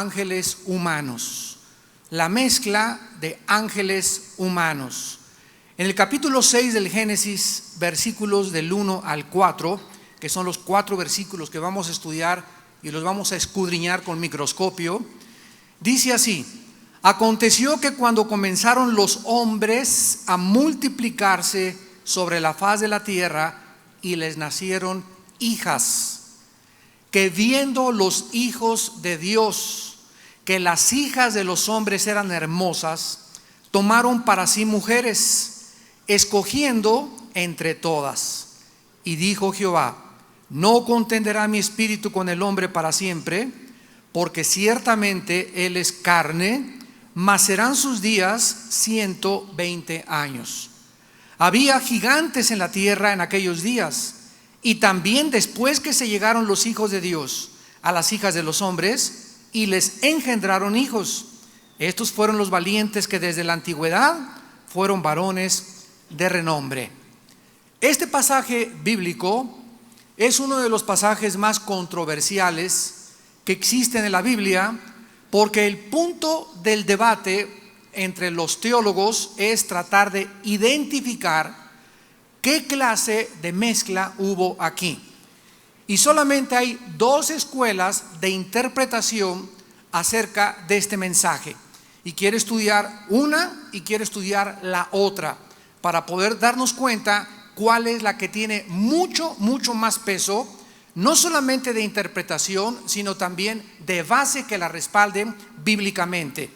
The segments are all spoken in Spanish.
ángeles humanos. La mezcla de ángeles humanos. En el capítulo 6 del Génesis, versículos del 1 al 4, que son los 4 versículos que vamos a estudiar y los vamos a escudriñar con microscopio, dice así: aconteció que cuando comenzaron los hombres a multiplicarse sobre la faz de la tierra y les nacieron hijas, que viendo los hijos de Dios que las hijas de los hombres eran hermosas, tomaron para sí mujeres, escogiendo entre todas. Y dijo Jehová: no contenderá mi espíritu con el hombre para siempre, porque ciertamente él es carne, mas serán sus días 120 años. Había gigantes en la tierra en aquellos días, y también después que se llegaron los hijos de Dios a las hijas de los hombres, y les engendraron hijos. Estos fueron los valientes que desde la antigüedad fueron varones de renombre. Este pasaje bíblico es uno de los pasajes más controversiales que existen en la Biblia, porque el punto del debate entre los teólogos es tratar de identificar qué clase de mezcla hubo aquí. Y solamente hay 2 escuelas de interpretación acerca de este mensaje. Y quiere estudiar una y quiere estudiar la otra, para poder darnos cuenta cuál es la que tiene mucho más peso, no solamente de interpretación, sino también de base que la respalden bíblicamente.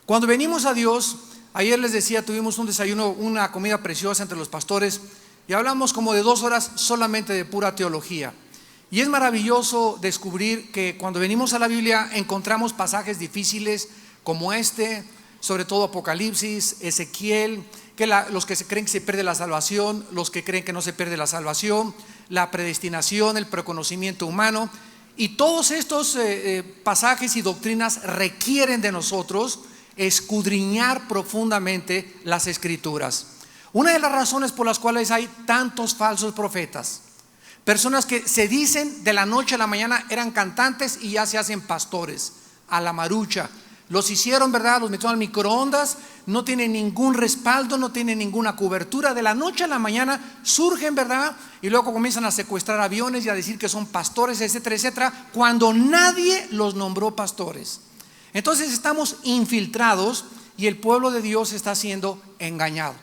Cuando venimos a Dios, ayer les decía, tuvimos un desayuno, una comida preciosa entre los pastores, y hablamos como de 2 horas solamente de pura teología. Y es maravilloso descubrir que cuando venimos a la Biblia encontramos pasajes difíciles como este, sobre todo Apocalipsis, Ezequiel, que los que se creen que se pierde la salvación, los que creen que no se pierde la salvación, la predestinación, el preconocimiento humano. Y todos estos pasajes y doctrinas requieren de nosotros escudriñar profundamente las Escrituras. Una de las razones por las cuales hay tantos falsos profetas, personas que se dicen de la noche a la mañana eran cantantes y ya se hacen pastores, a la marucha. Los hicieron, ¿verdad? Los metieron al microondas, no tienen ningún respaldo, no tienen ninguna cobertura. De la noche a la mañana surgen, ¿verdad? Y luego comienzan a secuestrar aviones y a decir que son pastores, etcétera, etcétera, cuando nadie los nombró pastores. Entonces estamos infiltrados y el pueblo de Dios está siendo engañado.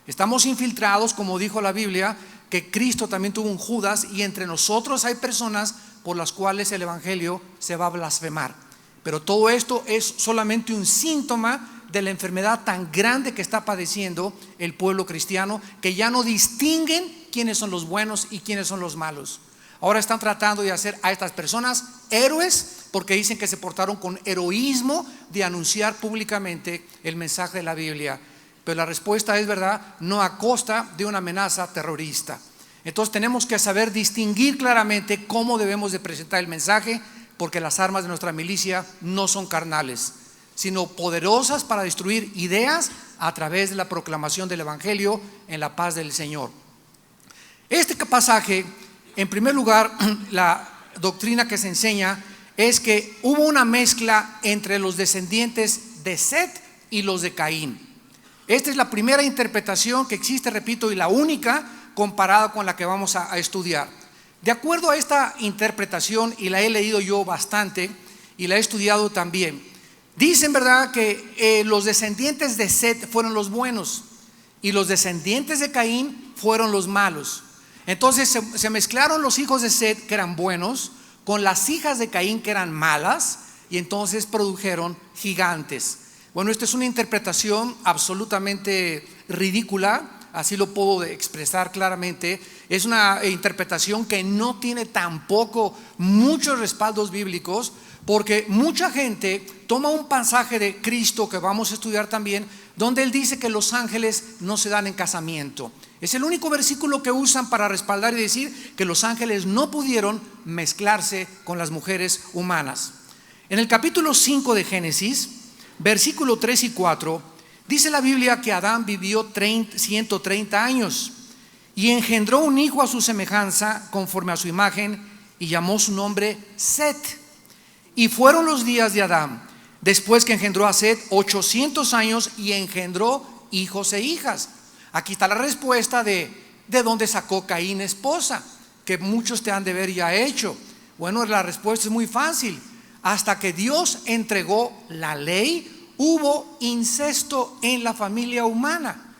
Estamos infiltrados, como dijo la Biblia, que Cristo también tuvo un Judas, y entre nosotros hay personas por las cuales el evangelio se va a blasfemar. Pero todo esto es solamente un síntoma de la enfermedad tan grande que está padeciendo el pueblo cristiano, que ya no distinguen quiénes son los buenos y quiénes son los malos. Ahora están tratando de hacer a estas personas héroes, porque dicen que se portaron con heroísmo de anunciar públicamente el mensaje de la Biblia. Pero la respuesta es, ¿verdad?, no a costa de una amenaza terrorista. Entonces tenemos que saber distinguir claramente cómo debemos de presentar el mensaje, porque las armas de nuestra milicia no son carnales, sino poderosas para destruir ideas a través de la proclamación del evangelio en la paz del Señor. Este pasaje, en primer lugar, la doctrina que se enseña es que hubo una mezcla entre los descendientes de Set y los de Caín. Esta es la primera interpretación que existe, repito, y la única comparada con la que vamos a estudiar. De acuerdo a esta interpretación, y la he leído yo bastante y la he estudiado también, dicen, ¿verdad?, que los descendientes de Set fueron los buenos y los descendientes de Caín fueron los malos. Entonces se mezclaron los hijos de Set, que eran buenos, con las hijas de Caín, que eran malas, y entonces produjeron gigantes. Bueno, esta es una interpretación absolutamente ridícula, así lo puedo expresar claramente. Es una interpretación que no tiene tampoco muchos respaldos bíblicos, porque mucha gente toma un pasaje de Cristo que vamos a estudiar también, donde él dice que los ángeles no se dan en casamiento. Es el único versículo que usan para respaldar y decir que los ángeles no pudieron mezclarse con las mujeres humanas. En el capítulo 5 de Génesis, versículo 3 y 4, dice la Biblia que Adán vivió 130 años y engendró un hijo a su semejanza, conforme a su imagen, y llamó su nombre Set. Y fueron los días de Adán, después que engendró a Set, 800 años, y engendró hijos e hijas. Aquí está la respuesta de dónde sacó Caín esposa, que muchos te han de ver ya hecho. Bueno, la respuesta es muy fácil. Hasta que Dios entregó la ley, hubo incesto en la familia humana.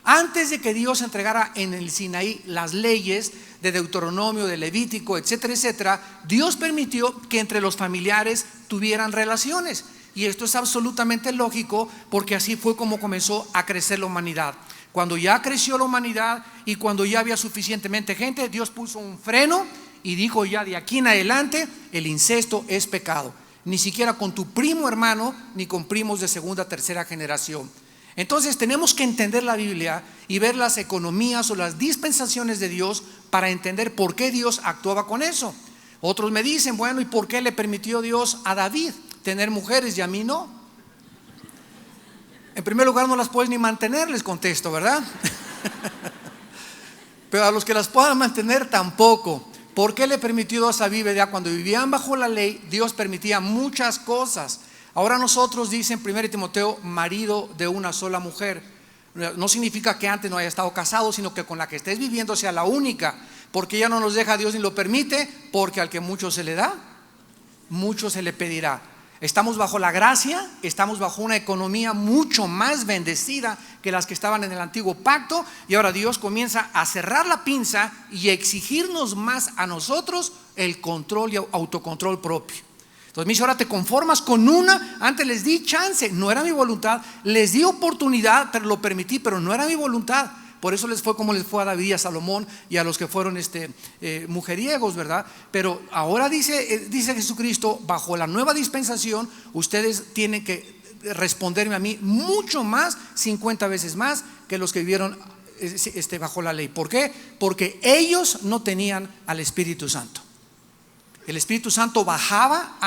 Antes de que Dios entregara en el Sinaí las leyes de Deuteronomio, de Levítico, etcétera, etcétera, Dios permitió que entre los familiares tuvieran relaciones. Y esto es absolutamente lógico, porque así fue como comenzó a crecer la humanidad. Cuando ya creció la humanidad y cuando ya había suficientemente gente, Dios puso un freno y dijo: ya de aquí en adelante el incesto es pecado. Ni siquiera con tu primo hermano, ni con primos de segunda, tercera generación. Entonces tenemos que entender la Biblia y ver las economías o las dispensaciones de Dios para entender por qué Dios actuaba con eso. Otros me dicen: bueno, ¿y por qué le permitió Dios a David tener mujeres y a mí no? En primer lugar, no las puedes ni mantener, les contesto, ¿verdad? Pero a los que las puedan mantener tampoco. ¿Por qué le permitió Dios a David? Ya cuando vivían bajo la ley, Dios permitía muchas cosas. Ahora nosotros, dice en 1 Timoteo, marido de una sola mujer. No significa que antes no haya estado casado, sino que con la que estés viviendo sea la única. Porque ella no nos deja, Dios ni lo permite, porque al que mucho se le da, mucho se le pedirá. Estamos bajo la gracia, estamos bajo una economía mucho más bendecida que las que estaban en el antiguo pacto, y ahora Dios comienza a cerrar la pinza y exigirnos más a nosotros el control y autocontrol propio. Entonces me dice: ahora te conformas con una. Antes les di chance, no era mi voluntad. Les di oportunidad, pero lo permití, pero no era mi voluntad. Por eso les fue como les fue a David y a Salomón y a los que fueron mujeriegos, ¿verdad? Pero ahora dice Jesucristo: bajo la nueva dispensación, ustedes tienen que responderme a mí mucho más, 50 veces más que los que vivieron bajo la ley. ¿Por qué? Porque ellos no tenían al Espíritu Santo. El Espíritu Santo bajaba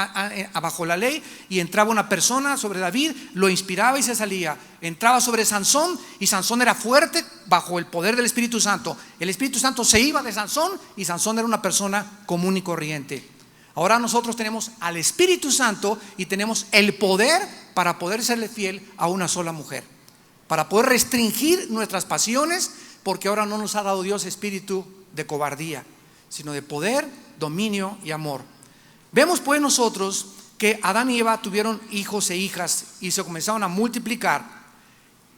bajo la ley y entraba una persona sobre David, lo inspiraba y se salía. Entraba sobre Sansón y Sansón era fuerte bajo el poder del Espíritu Santo. El Espíritu Santo se iba de Sansón y Sansón era una persona común y corriente. Ahora nosotros tenemos al Espíritu Santo y tenemos el poder para poder serle fiel a una sola mujer, para poder restringir nuestras pasiones, porque ahora no nos ha dado Dios espíritu de cobardía, sino de poder, dominio y amor. Vemos pues nosotros que Adán y Eva tuvieron hijos e hijas y se comenzaron a multiplicar.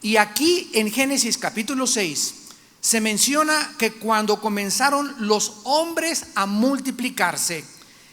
Y aquí en Génesis capítulo 6 se menciona que cuando comenzaron los hombres a multiplicarse,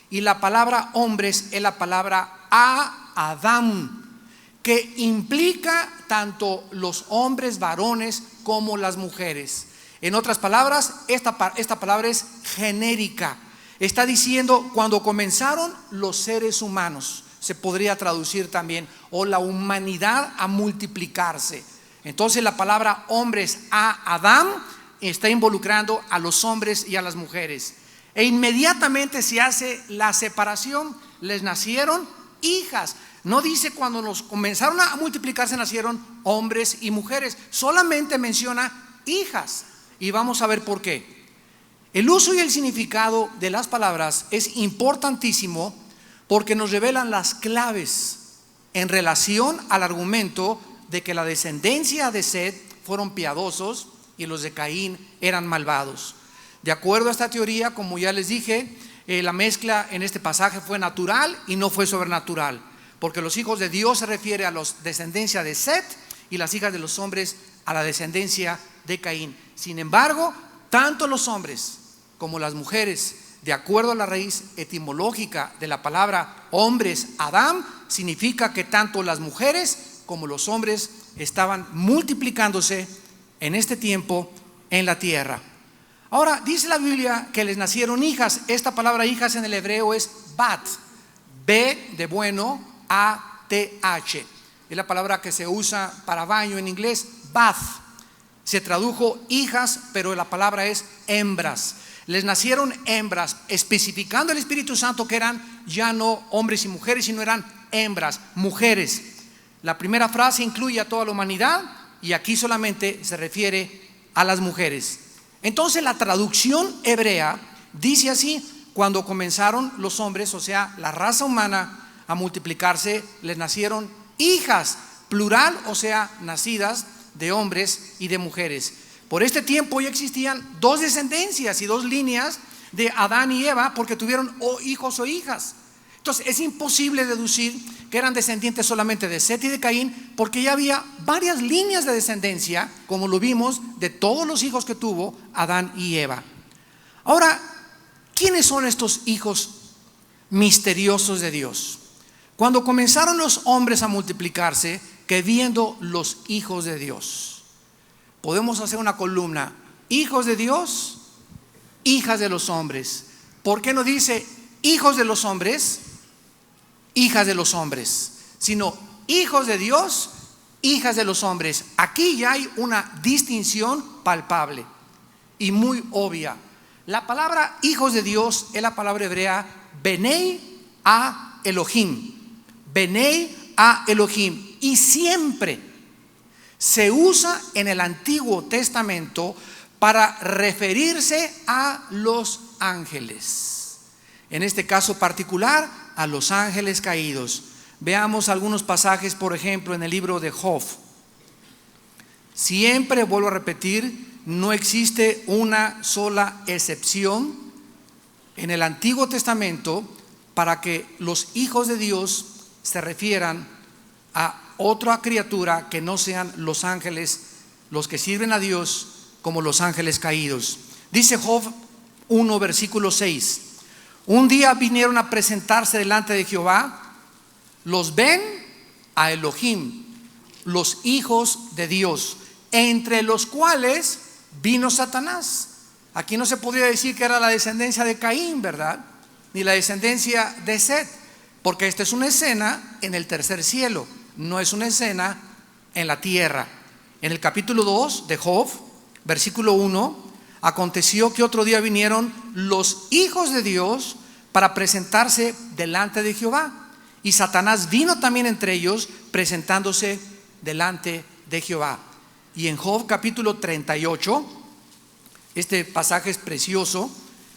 y la palabra hombres es la palabra Adán, que implica tanto los hombres varones como las mujeres. En otras palabras, esta palabra es genérica. Está diciendo cuando comenzaron los seres humanos, se podría traducir también, o la humanidad a multiplicarse. Entonces la palabra hombres Adán está involucrando a los hombres y a las mujeres. E inmediatamente se hace la separación. Les nacieron hijas. No dice cuando los comenzaron a multiplicarse nacieron hombres y mujeres, solamente menciona hijas. Y vamos a ver por qué. El uso y el significado de las palabras es importantísimo porque nos revelan las claves en relación al argumento de que la descendencia de Set fueron piadosos y los de Caín eran malvados. De acuerdo a esta teoría, como ya les dije, la mezcla en este pasaje fue natural y no fue sobrenatural, porque los hijos de Dios se refiere a la descendencia de Set y las hijas de los hombres a la descendencia de Caín. Sin embargo, tanto los hombres como las mujeres, de acuerdo a la raíz etimológica de la palabra hombres Adán, significa que tanto las mujeres como los hombres estaban multiplicándose en este tiempo en la tierra. Ahora dice la Biblia que les nacieron hijas. Esta palabra hijas en el hebreo es bat, B de bueno, A-T-H. Es la palabra que se usa para baño en inglés, bath. Se tradujo hijas, pero la palabra es hembras. Les nacieron hembras, especificando el Espíritu Santo que eran ya no hombres y mujeres, sino eran hembras, mujeres. La primera frase incluye a toda la humanidad y aquí solamente se refiere a las mujeres. Entonces la traducción hebrea dice así: cuando comenzaron los hombres, o sea, la raza humana, a multiplicarse, les nacieron hijas, plural, o sea, nacidas de hombres y de mujeres. Por este tiempo ya existían dos descendencias y dos líneas de Adán y Eva, porque tuvieron hijos o hijas. Entonces es imposible deducir que eran descendientes solamente de Set y de Caín, porque ya había varias líneas de descendencia, como lo vimos, de todos los hijos que tuvo Adán y Eva. Ahora, ¿quiénes son estos hijos misteriosos de Dios? Cuando comenzaron los hombres a multiplicarse, que viendo los hijos de Dios, podemos hacer una columna: hijos de Dios, hijas de los hombres. ¿Por qué no dice hijos de los hombres, hijas de los hombres? Sino hijos de Dios, hijas de los hombres. Aquí ya hay una distinción palpable y muy obvia. La palabra hijos de Dios es la palabra hebrea Benei a Elohim. Benei a Elohim. Y siempre se usa en el Antiguo Testamento para referirse a los ángeles. En este caso particular, a los ángeles caídos. Veamos algunos pasajes, por ejemplo, en el libro de Job. Siempre, vuelvo a repetir, no existe una sola excepción en el Antiguo Testamento para que los hijos de Dios se refieran a otra criatura que no sean los ángeles, los que sirven a Dios como los ángeles caídos. Dice Job 1, versículo 6: un día vinieron a presentarse delante de Jehová los Ben a Elohim, los hijos de Dios, entre los cuales vino Satanás. Aquí no se podría decir que era la descendencia de Caín, ¿verdad? Ni la descendencia de Set, porque esta es una escena en el tercer cielo, no es una escena en la tierra. En el capítulo 2 de Job, versículo 1, aconteció que otro día vinieron los hijos de Dios para presentarse delante de Jehová, y Satanás vino también entre ellos, presentándose delante de Jehová. Y en Job capítulo 38, este pasaje es precioso.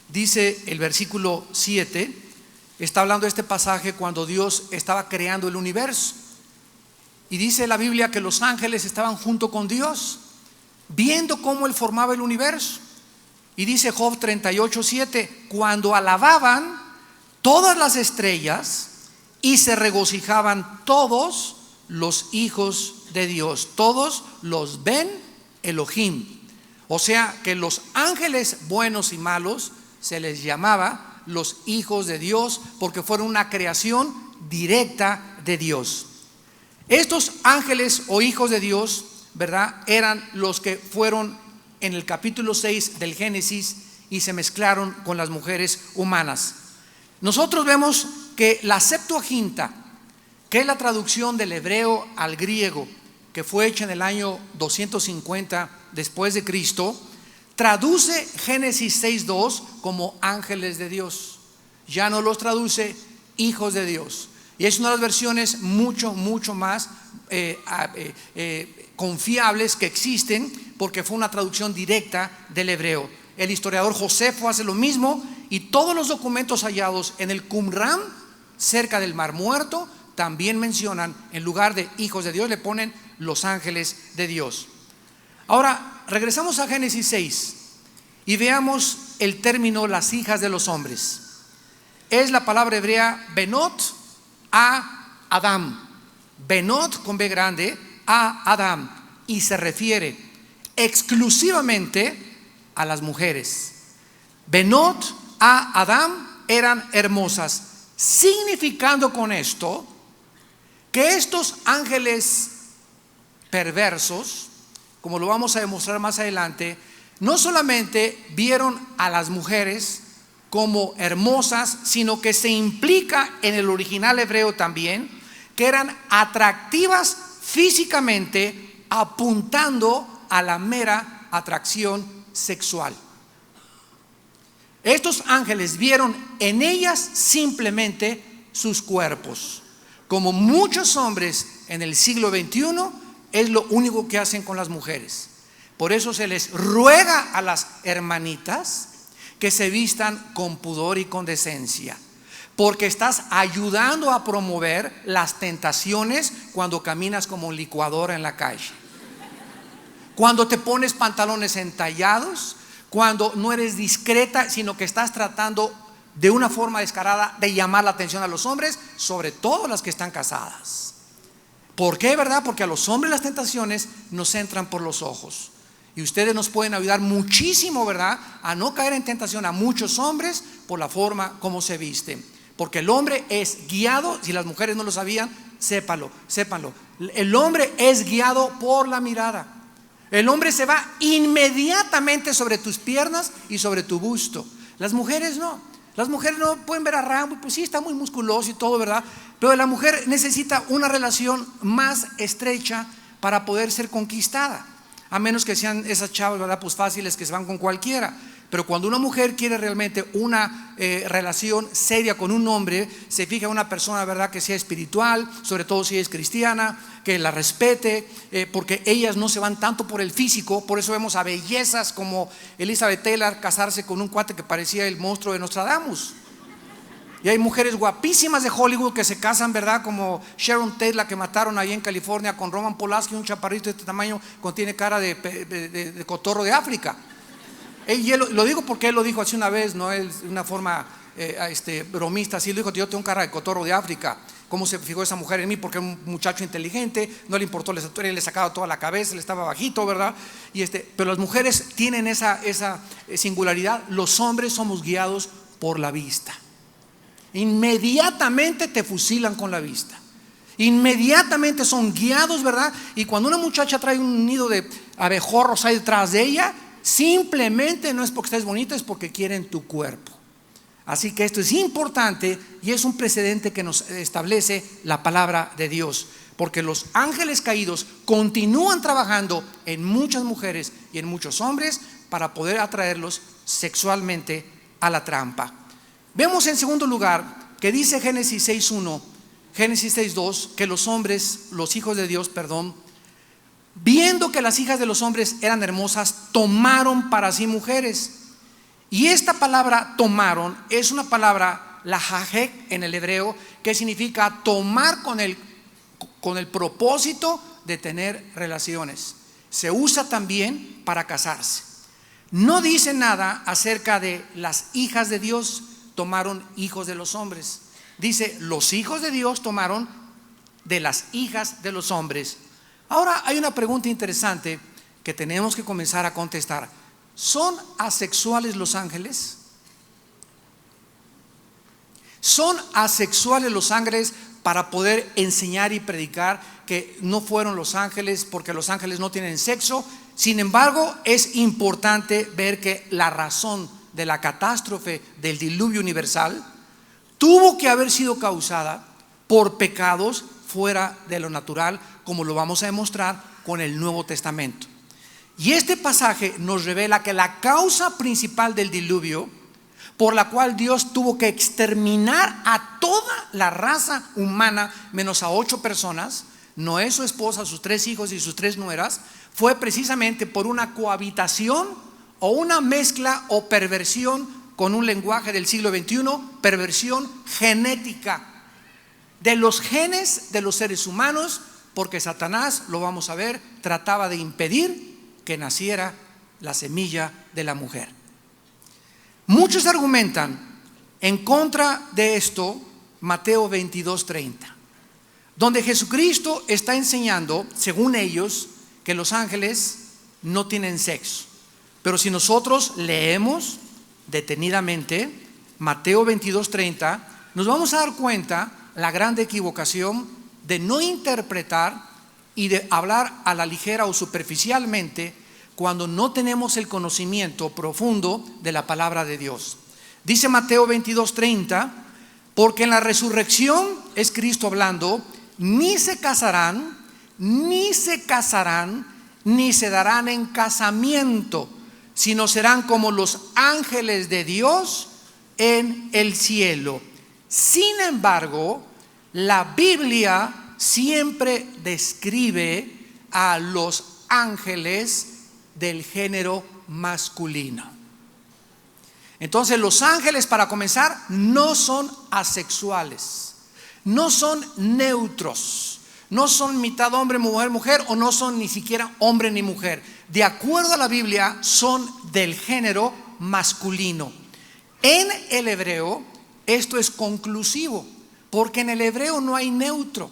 Dice el versículo 7, está hablando de este pasaje cuando Dios estaba creando el universo, y dice la Biblia que los ángeles estaban junto con Dios, viendo cómo Él formaba el universo. Y dice Job 38, 7, cuando alababan todas las estrellas y se regocijaban todos los hijos de Dios, todos los Ben Elohim. O sea que los ángeles buenos y malos se les llamaba los hijos de Dios, porque fueron una creación directa de Dios. Estos ángeles o hijos de Dios, ¿verdad?, eran los que fueron en el capítulo 6 del Génesis y se mezclaron con las mujeres humanas. Nosotros vemos que la Septuaginta, que es la traducción del hebreo al griego, que fue hecha en el año 250 después de Cristo, traduce Génesis 6:2 como ángeles de Dios. Ya no los traduce hijos de Dios. Y es una de las versiones mucho más confiables que existen, porque fue una traducción directa del hebreo. El historiador Josefo hace lo mismo, y todos los documentos hallados en el Qumran, cerca del Mar Muerto, también mencionan, en lugar de hijos de Dios, le ponen los ángeles de Dios. Ahora, regresamos a Génesis 6 y veamos el término las hijas de los hombres. Es la palabra hebrea Benot a Adam. Benot con B grande a Adam, y se refiere exclusivamente a las mujeres. Benot a Adam eran hermosas, significando con esto que estos ángeles perversos, como lo vamos a demostrar más adelante, no solamente vieron a las mujeres como hermosas, sino que se implica en el original hebreo también que eran atractivas físicamente, apuntando a la mera atracción sexual. Estos ángeles vieron en ellas simplemente sus cuerpos, como muchos hombres en el siglo XXI es lo único que hacen con las mujeres. Por eso se les ruega a las hermanitas que se vistan con pudor y con decencia, porque estás ayudando a promover las tentaciones cuando caminas como licuadora en la calle, cuando te pones pantalones entallados, cuando no eres discreta, sino que estás tratando de una forma descarada de llamar la atención a los hombres, sobre todo las que están casadas. ¿Por qué, verdad? Porque a los hombres las tentaciones nos entran por los ojos. Y ustedes nos pueden ayudar muchísimo, ¿verdad?, a no caer en tentación a muchos hombres por la forma como se visten. Porque el hombre es guiado, si las mujeres no lo sabían, sépanlo. El hombre es guiado por la mirada. El hombre se va inmediatamente sobre tus piernas y sobre tu busto. Las mujeres no. Las mujeres no pueden ver a Rambo, pues sí, está muy musculoso y todo, ¿verdad? Pero la mujer necesita una relación más estrecha para poder ser conquistada. A menos que sean esas chavas, ¿verdad?, pues fáciles, que se van con cualquiera. Pero cuando una mujer quiere realmente una relación seria con un hombre, se fija en una persona, ¿verdad?, que sea espiritual, sobre todo si es cristiana, que la respete, porque ellas no se van tanto por el físico. Por eso vemos a bellezas como Elizabeth Taylor casarse con un cuate que parecía el monstruo de Nostradamus. Y hay mujeres guapísimas de Hollywood que se casan, ¿verdad?, como Sharon Tate, la que mataron ahí en California, con Roman Polanski, un chaparrito de este tamaño, tiene cara de cotorro de África. Y él, lo digo porque él lo dijo así una vez, no es una forma bromista, así lo dijo: yo tengo cara de cotorro de África. ¿Cómo se fijó esa mujer en mí? Porque era un muchacho inteligente, no le importó la estatura, le sacaba toda la cabeza, le estaba bajito, ¿verdad? Pero las mujeres tienen esa singularidad. Los hombres somos guiados por la vista. Inmediatamente te fusilan con la vista. Inmediatamente son guiados, ¿verdad? Y cuando una muchacha trae un nido de abejorros ahí detrás de ella, simplemente no es porque estés bonita, es porque quieren tu cuerpo. Así que esto es importante y es un precedente que nos establece la palabra de Dios, porque los ángeles caídos continúan trabajando en muchas mujeres y en muchos hombres para poder atraerlos sexualmente a la trampa. Vemos en segundo lugar que dice Génesis 6:1, Génesis 6:2, que los hombres, los hijos de Dios, viendo que las hijas de los hombres eran hermosas, tomaron para sí mujeres. Y esta palabra tomaron es una palabra, la hajek en el hebreo, que significa tomar con el propósito de tener relaciones. Se usa también para casarse. No dice nada acerca de las hijas de Dios tomaron hijos de los hombres. Dice: los hijos de Dios tomaron de las hijas de los hombres. Ahora hay una pregunta interesante que tenemos que comenzar a contestar. ¿Son asexuales los ángeles? ¿Son asexuales los ángeles para poder enseñar y predicar que no fueron los ángeles porque los ángeles no tienen sexo? Sin embargo, es importante ver que la razón de la catástrofe del diluvio universal tuvo que haber sido causada por pecados fuera de lo natural, como lo vamos a demostrar con el Nuevo Testamento. Y este pasaje nos revela que la causa principal del diluvio, por la cual Dios tuvo que exterminar a toda la raza humana menos a 8 personas, Noé, su esposa, sus 3 hijos y sus 3 nueras, fue precisamente por una cohabitación o una mezcla o perversión, con un lenguaje del siglo XXI, perversión genética de los genes de los seres humanos, porque Satanás, lo vamos a ver, trataba de impedir que naciera la semilla de la mujer. Muchos argumentan en contra de esto Mateo 22:30, donde Jesucristo está enseñando, según ellos, que los ángeles no tienen sexo. Pero si nosotros leemos detenidamente Mateo 22:30, nos vamos a dar cuenta la gran equivocación de no interpretar y de hablar a la ligera o superficialmente cuando no tenemos el conocimiento profundo de la palabra de Dios. Dice Mateo 22:30, porque en la resurrección, es Cristo hablando, ni se casarán, ni se darán en casamiento, sino serán como los ángeles de Dios en el cielo. Sin embargo, la Biblia siempre describe a los ángeles del género masculino. Entonces los ángeles, para comenzar, no son asexuales, no son neutros, no son mitad hombre, mujer, mujer, o no son ni siquiera hombre ni mujer. De acuerdo a la Biblia, son del género masculino. En el hebreo esto es conclusivo, porque en el hebreo no hay neutro.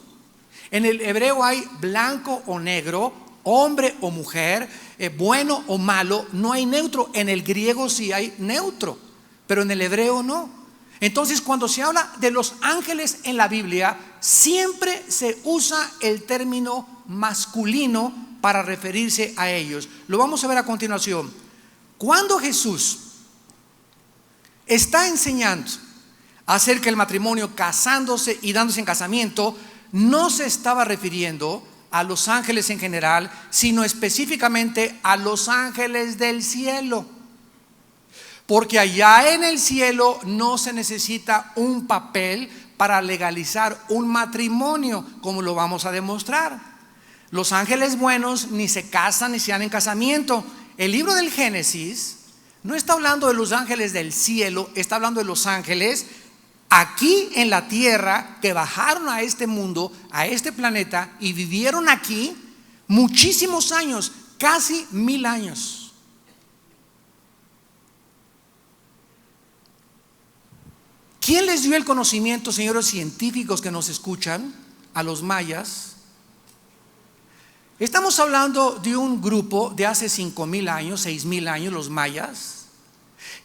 En el hebreo hay blanco o negro, hombre o mujer, bueno o malo. No hay neutro. En el griego sí hay neutro, pero en el hebreo no. Entonces, cuando se habla de los ángeles en la Biblia, siempre se usa el término masculino para referirse a ellos. Lo vamos a ver a continuación. Cuando Jesús está enseñando acerca del matrimonio, casándose y dándose en casamiento, no se estaba refiriendo a los ángeles en general, sino específicamente a los ángeles del cielo. Porque allá en el cielo no se necesita un papel para legalizar un matrimonio, como lo vamos a demostrar. Los ángeles buenos ni se casan ni se dan en casamiento. El libro del Génesis no está hablando de los ángeles del cielo, está hablando de los ángeles aquí en la tierra, que bajaron a este mundo, a este planeta, y vivieron aquí muchísimos años, casi 1000 años. ¿Quién les dio el conocimiento, señores científicos que nos escuchan, a los mayas? Estamos hablando de un grupo de hace 5000 años, 6000 años, los mayas,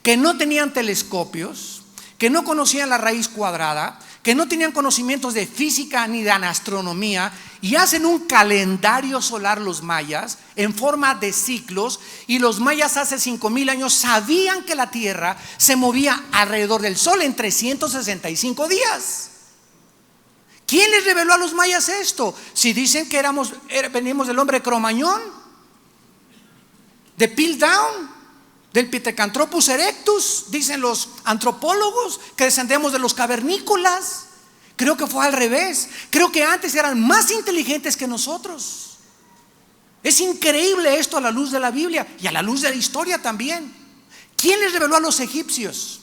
que no tenían telescopios, que no conocían la raíz cuadrada, que no tenían conocimientos de física ni de astronomía, y hacen un calendario solar los mayas en forma de ciclos. Y los mayas hace 5000 años sabían que la tierra se movía alrededor del sol en 365 días. ¿Quién les reveló a los mayas esto? Si dicen que venimos del hombre Cromañón, de Piltdown, del Pithecanthropus erectus, dicen los antropólogos, que descendemos de los cavernícolas. Creo que fue al revés. Creo que antes eran más inteligentes que nosotros. Es increíble esto a la luz de la Biblia y a la luz de la historia también. ¿Quién les reveló a los egipcios?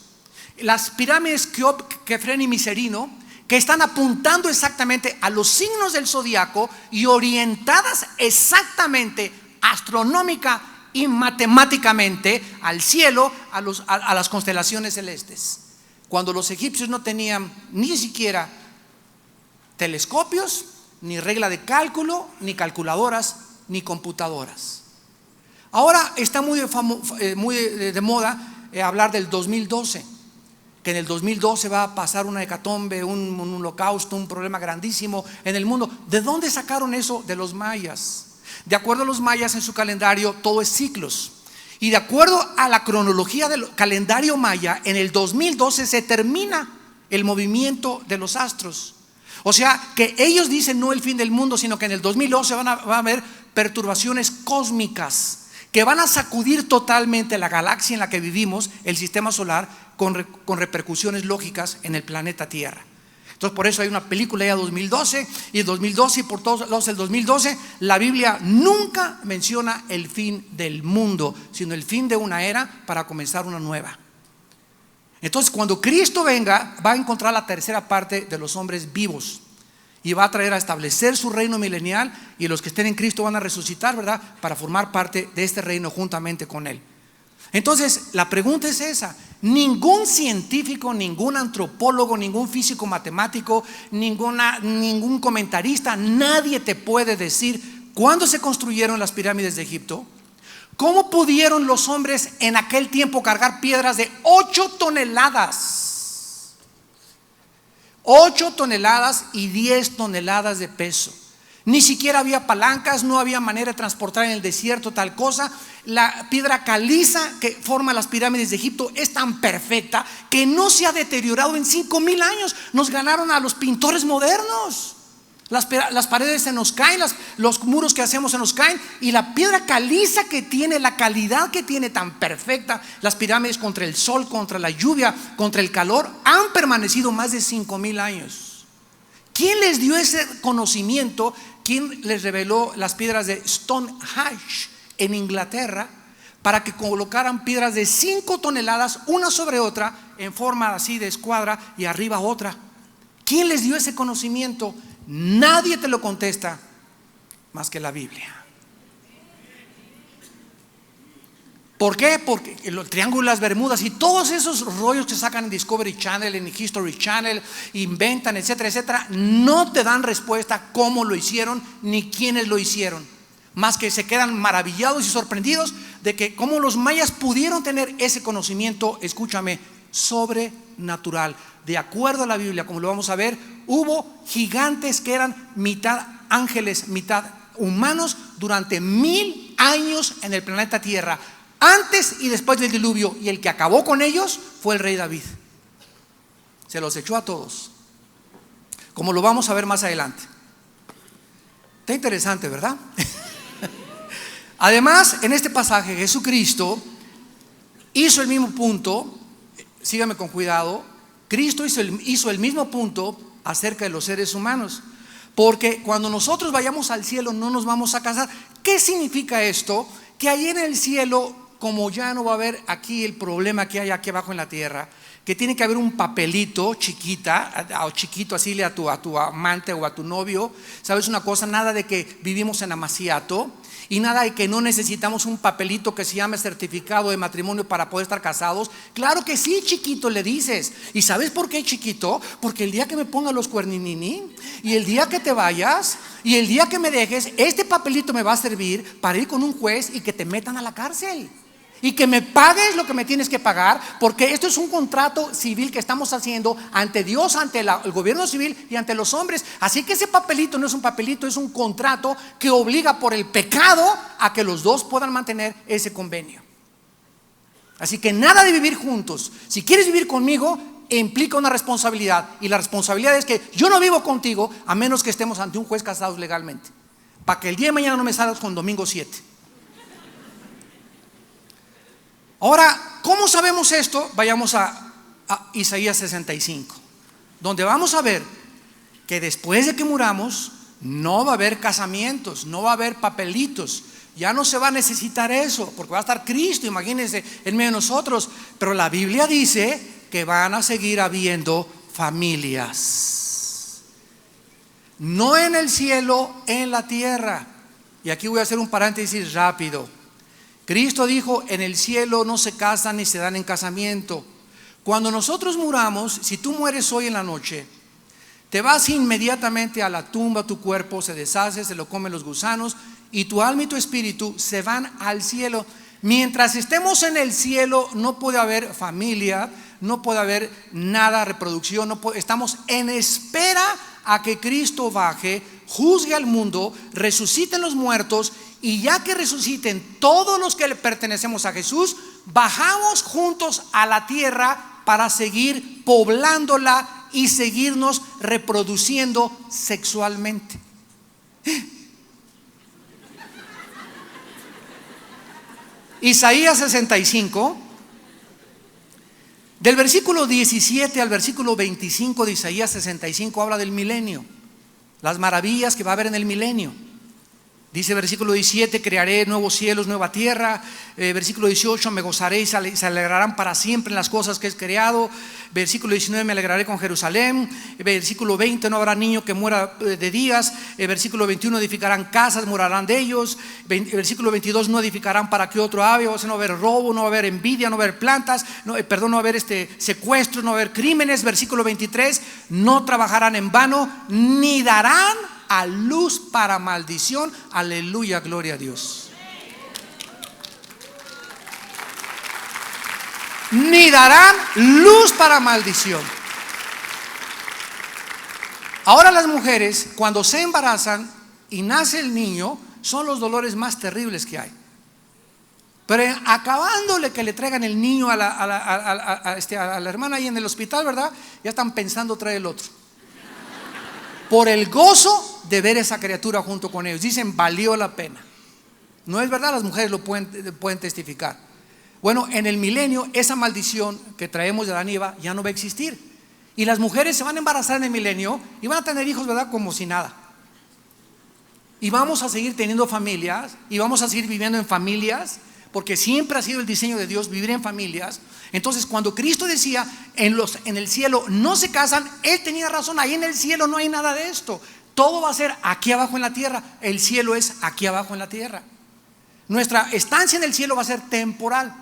Las pirámides Keops, Kefren y Miserino, que están apuntando exactamente a los signos del zodiaco y orientadas exactamente astronómica y matemáticamente al cielo, a las constelaciones celestes. Cuando los egipcios no tenían ni siquiera telescopios, ni regla de cálculo, ni calculadoras, ni computadoras. Ahora está muy de moda hablar del 2012, que en el 2012 va a pasar una hecatombe, un holocausto, un problema grandísimo en el mundo. ¿De dónde sacaron eso? De los mayas. De acuerdo a los mayas, en su calendario todo es ciclos. Y de acuerdo a la cronología del calendario maya, en el 2012 se termina el movimiento de los astros. O sea que ellos dicen no el fin del mundo, sino que en el 2012 va a haber perturbaciones cósmicas que van a sacudir totalmente la galaxia en la que vivimos, el sistema solar, con repercusiones lógicas en el planeta Tierra. Entonces, por eso hay una película ya 2012, y el 2012 y por todos lados el 2012. La Biblia nunca menciona el fin del mundo, sino el fin de una era para comenzar una nueva. Entonces, cuando Cristo venga, va a encontrar la tercera parte de los hombres vivos y va a traer a establecer su reino milenial, y los que estén en Cristo van a resucitar, ¿verdad?, para formar parte de este reino juntamente con Él. Entonces, la pregunta es esa. Ningún científico, ningún antropólogo, ningún físico matemático, ningún comentarista, nadie te puede decir cuándo se construyeron las pirámides de Egipto. ¿Cómo pudieron los hombres en aquel tiempo cargar piedras de 8 toneladas? 8 toneladas y 10 toneladas de peso. Ni siquiera había palancas, no había manera de transportar en el desierto tal cosa. La piedra caliza que forma las pirámides de Egipto es tan perfecta que no se ha deteriorado en 5000 años. Nos ganaron a los pintores modernos. Las paredes se nos caen, los muros que hacemos se nos caen, y la piedra caliza que tiene, la calidad que tiene tan perfecta, las pirámides contra el sol, contra la lluvia, contra el calor, han permanecido más de 5000 años. ¿Quién les dio ese conocimiento? ¿Quién les reveló las piedras de Stonehenge en Inglaterra? para que colocaran piedras de 5 toneladas una sobre otra en forma así de escuadra y arriba otra. ¿Quién les dio ese conocimiento? Nadie te lo contesta más que la Biblia. ¿Por qué? Porque el Triángulo de las Bermudas y todos esos rollos que sacan en Discovery Channel, en History Channel, inventan, etcétera, etcétera, no te dan respuesta cómo lo hicieron ni quiénes lo hicieron, más que se quedan maravillados y sorprendidos de que cómo los mayas pudieron tener ese conocimiento, escúchame, sobrenatural. De acuerdo a la Biblia, como lo vamos a ver, hubo gigantes que eran mitad ángeles, mitad humanos durante 1000 años en el planeta Tierra, antes y después del diluvio, y el que acabó con ellos fue el rey David. Se los echó a todos, como lo vamos a ver más adelante. Está interesante, ¿verdad? Además, en este pasaje Jesucristo hizo el mismo punto. Sígame con cuidado. Cristo hizo el mismo punto acerca de los seres humanos, porque cuando nosotros vayamos al cielo no nos vamos a casar. ¿Qué significa esto? Que ahí en el cielo, como ya no va a haber aquí el problema que hay aquí abajo en la tierra, que tiene que haber un papelito chiquita o chiquito, así a tu amante o a tu novio. ¿Sabes una cosa? Nada de que vivimos en amaciato, y nada de que no necesitamos un papelito que se llame certificado de matrimonio para poder estar casados. Claro que sí, chiquito, le dices. ¿Y sabes por qué, chiquito? Porque el día que me ponga los cuernini, y el día que te vayas, y el día que me dejes, este papelito me va a servir para ir con un juez y que te metan a la cárcel, y que me pagues lo que me tienes que pagar, porque esto es un contrato civil que estamos haciendo ante Dios, ante el gobierno civil y ante los hombres. Así que ese papelito no es un papelito, es un contrato que obliga por el pecado a que los dos puedan mantener ese convenio. Así que nada de vivir juntos. Si quieres vivir conmigo, implica una responsabilidad, y la responsabilidad es que yo no vivo contigo a menos que estemos ante un juez casados legalmente, para que el día de mañana no me salgas con domingo 7. Ahora, ¿cómo sabemos esto? Vayamos a Isaías 65, donde vamos a ver que después de que muramos no va a haber casamientos, no va a haber papelitos, ya no se va a necesitar eso, porque va a estar Cristo, imagínense, en medio de nosotros. Pero la Biblia dice que van a seguir habiendo familias, no en el cielo, en la tierra. Y aquí voy a hacer un paréntesis rápido. Cristo dijo: en el cielo no se casan ni se dan en casamiento. Cuando nosotros muramos, si tú mueres hoy en la noche, te vas inmediatamente a la tumba, tu cuerpo se deshace, se lo comen los gusanos, y tu alma y tu espíritu se van al cielo. Mientras estemos en el cielo no puede haber familia, no puede haber nada, reproducción, estamos en espera a que Cristo baje, juzgue al mundo, resuciten los muertos, y ya que resuciten todos los que le pertenecemos a Jesús, bajamos juntos a la tierra para seguir poblándola y seguirnos reproduciendo sexualmente. Isaías 65, del versículo 17 al versículo 25 de Isaías 65, habla del milenio, las maravillas que va a haber en el milenio. Dice versículo 17: crearé nuevos cielos, nueva tierra. Versículo 18: me gozaré y se alegrarán para siempre en las cosas que he creado. Versículo 19: me alegraré con Jerusalén. Versículo 20: no habrá niño que muera de días. Versículo 21: edificarán casas, morarán de ellos. Versículo 22: no edificarán para que otro haga. O sea, no va a haber robo, no va a haber envidia, no va a haber plantas, no va a haber secuestros, no va a haber crímenes. Versículo 23: no trabajarán en vano, ni darán a luz para maldición. Aleluya, gloria a Dios. Ni darán luz para maldición. Ahora las mujeres, cuando se embarazan y nace el niño, son los dolores más terribles que hay. Pero acabándole que le traigan el niño a la hermana ahí en el hospital, ¿verdad? Ya están pensando traer el otro, por el gozo de ver esa criatura junto con ellos. Dicen: valió la pena. No es verdad, las mujeres lo pueden testificar. Bueno, en el milenio esa maldición que traemos de Adán y Eva ya no va a existir, y las mujeres se van a embarazar en el milenio y van a tener hijos, ¿verdad? Como si nada. Y vamos a seguir teniendo familias, y vamos a seguir viviendo en familias, porque siempre ha sido el diseño de Dios vivir en familias. Entonces, cuando Cristo decía en el cielo no se casan, Él tenía razón. Ahí en el cielo no hay nada de esto. Todo va a ser aquí abajo en la tierra. El cielo es aquí abajo en la tierra. Nuestra estancia en el cielo va a ser temporal.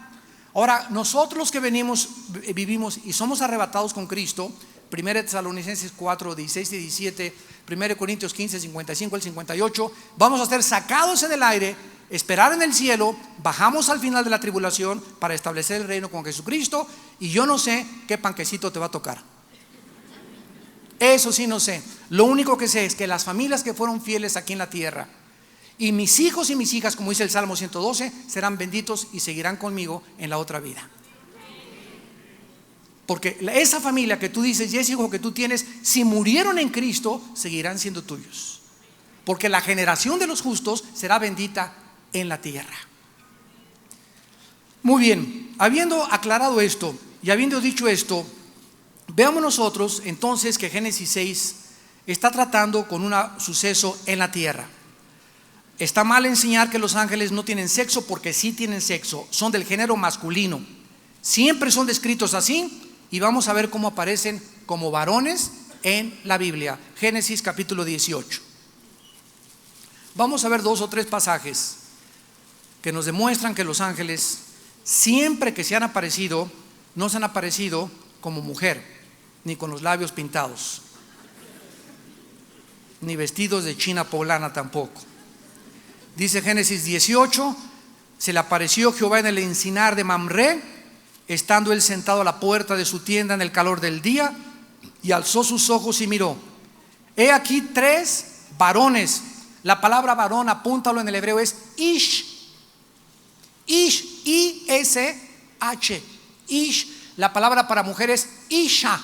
Ahora, nosotros los que vivimos y somos arrebatados con Cristo, 1 Tesalonicenses 4, 16 y 17, 1 Corintios 15, 55 al 58, vamos a ser sacados en el aire, esperar en el cielo, bajamos al final de la tribulación para establecer el reino con Jesucristo. Y yo no sé qué panquecito te va a tocar. Eso sí no sé. Lo único que sé es que las familias que fueron fieles aquí en la tierra, y mis hijos y mis hijas, como dice el Salmo 112, serán benditos y seguirán conmigo en la otra vida. Porque esa familia que tú dices y ese hijo que tú tienes, si murieron en Cristo, seguirán siendo tuyos. Porque la generación de los justos será bendita en la tierra. Muy bien, habiendo aclarado esto y habiendo dicho esto, veamos nosotros entonces que Génesis 6 está tratando con un suceso en la tierra. Está mal enseñar que los ángeles no tienen sexo, porque sí tienen sexo, son del género masculino. Siempre son descritos así, y vamos a ver cómo aparecen como varones en la Biblia. Génesis capítulo 18. Vamos a ver 2 o 3 pasajes que nos demuestran que los ángeles, siempre que se han aparecido, no se han aparecido como mujer, ni con los labios pintados, ni vestidos de china poblana tampoco. Dice Génesis 18: se le apareció Jehová en el encinar de Mamré, estando él sentado a la puerta de su tienda en el calor del día, y alzó sus ojos y miró. He aquí 3 varones. La palabra varón, apúntalo en el hebreo, es ish. Ish, I-S-H. Ish. La palabra para mujer es isha.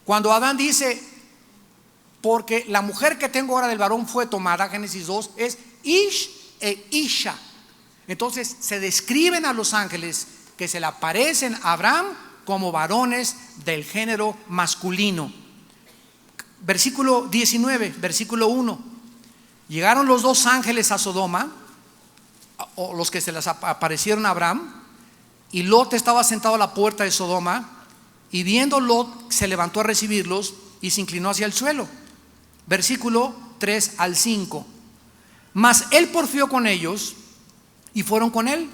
Cuando Adán dice, porque la mujer que tengo ahora del varón fue tomada, Génesis 2, es ish e isha. Entonces se describen a los ángeles que se le aparecen a Abraham como varones del género masculino. Versículo 19, versículo 1. Llegaron los 2 ángeles a Sodoma, o los que se les aparecieron a Abraham, y Lot estaba sentado a la puerta de Sodoma, y viendo Lot se levantó a recibirlos y se inclinó hacia el suelo. Versículo 3 al 5. Mas él porfió con ellos y fueron con él.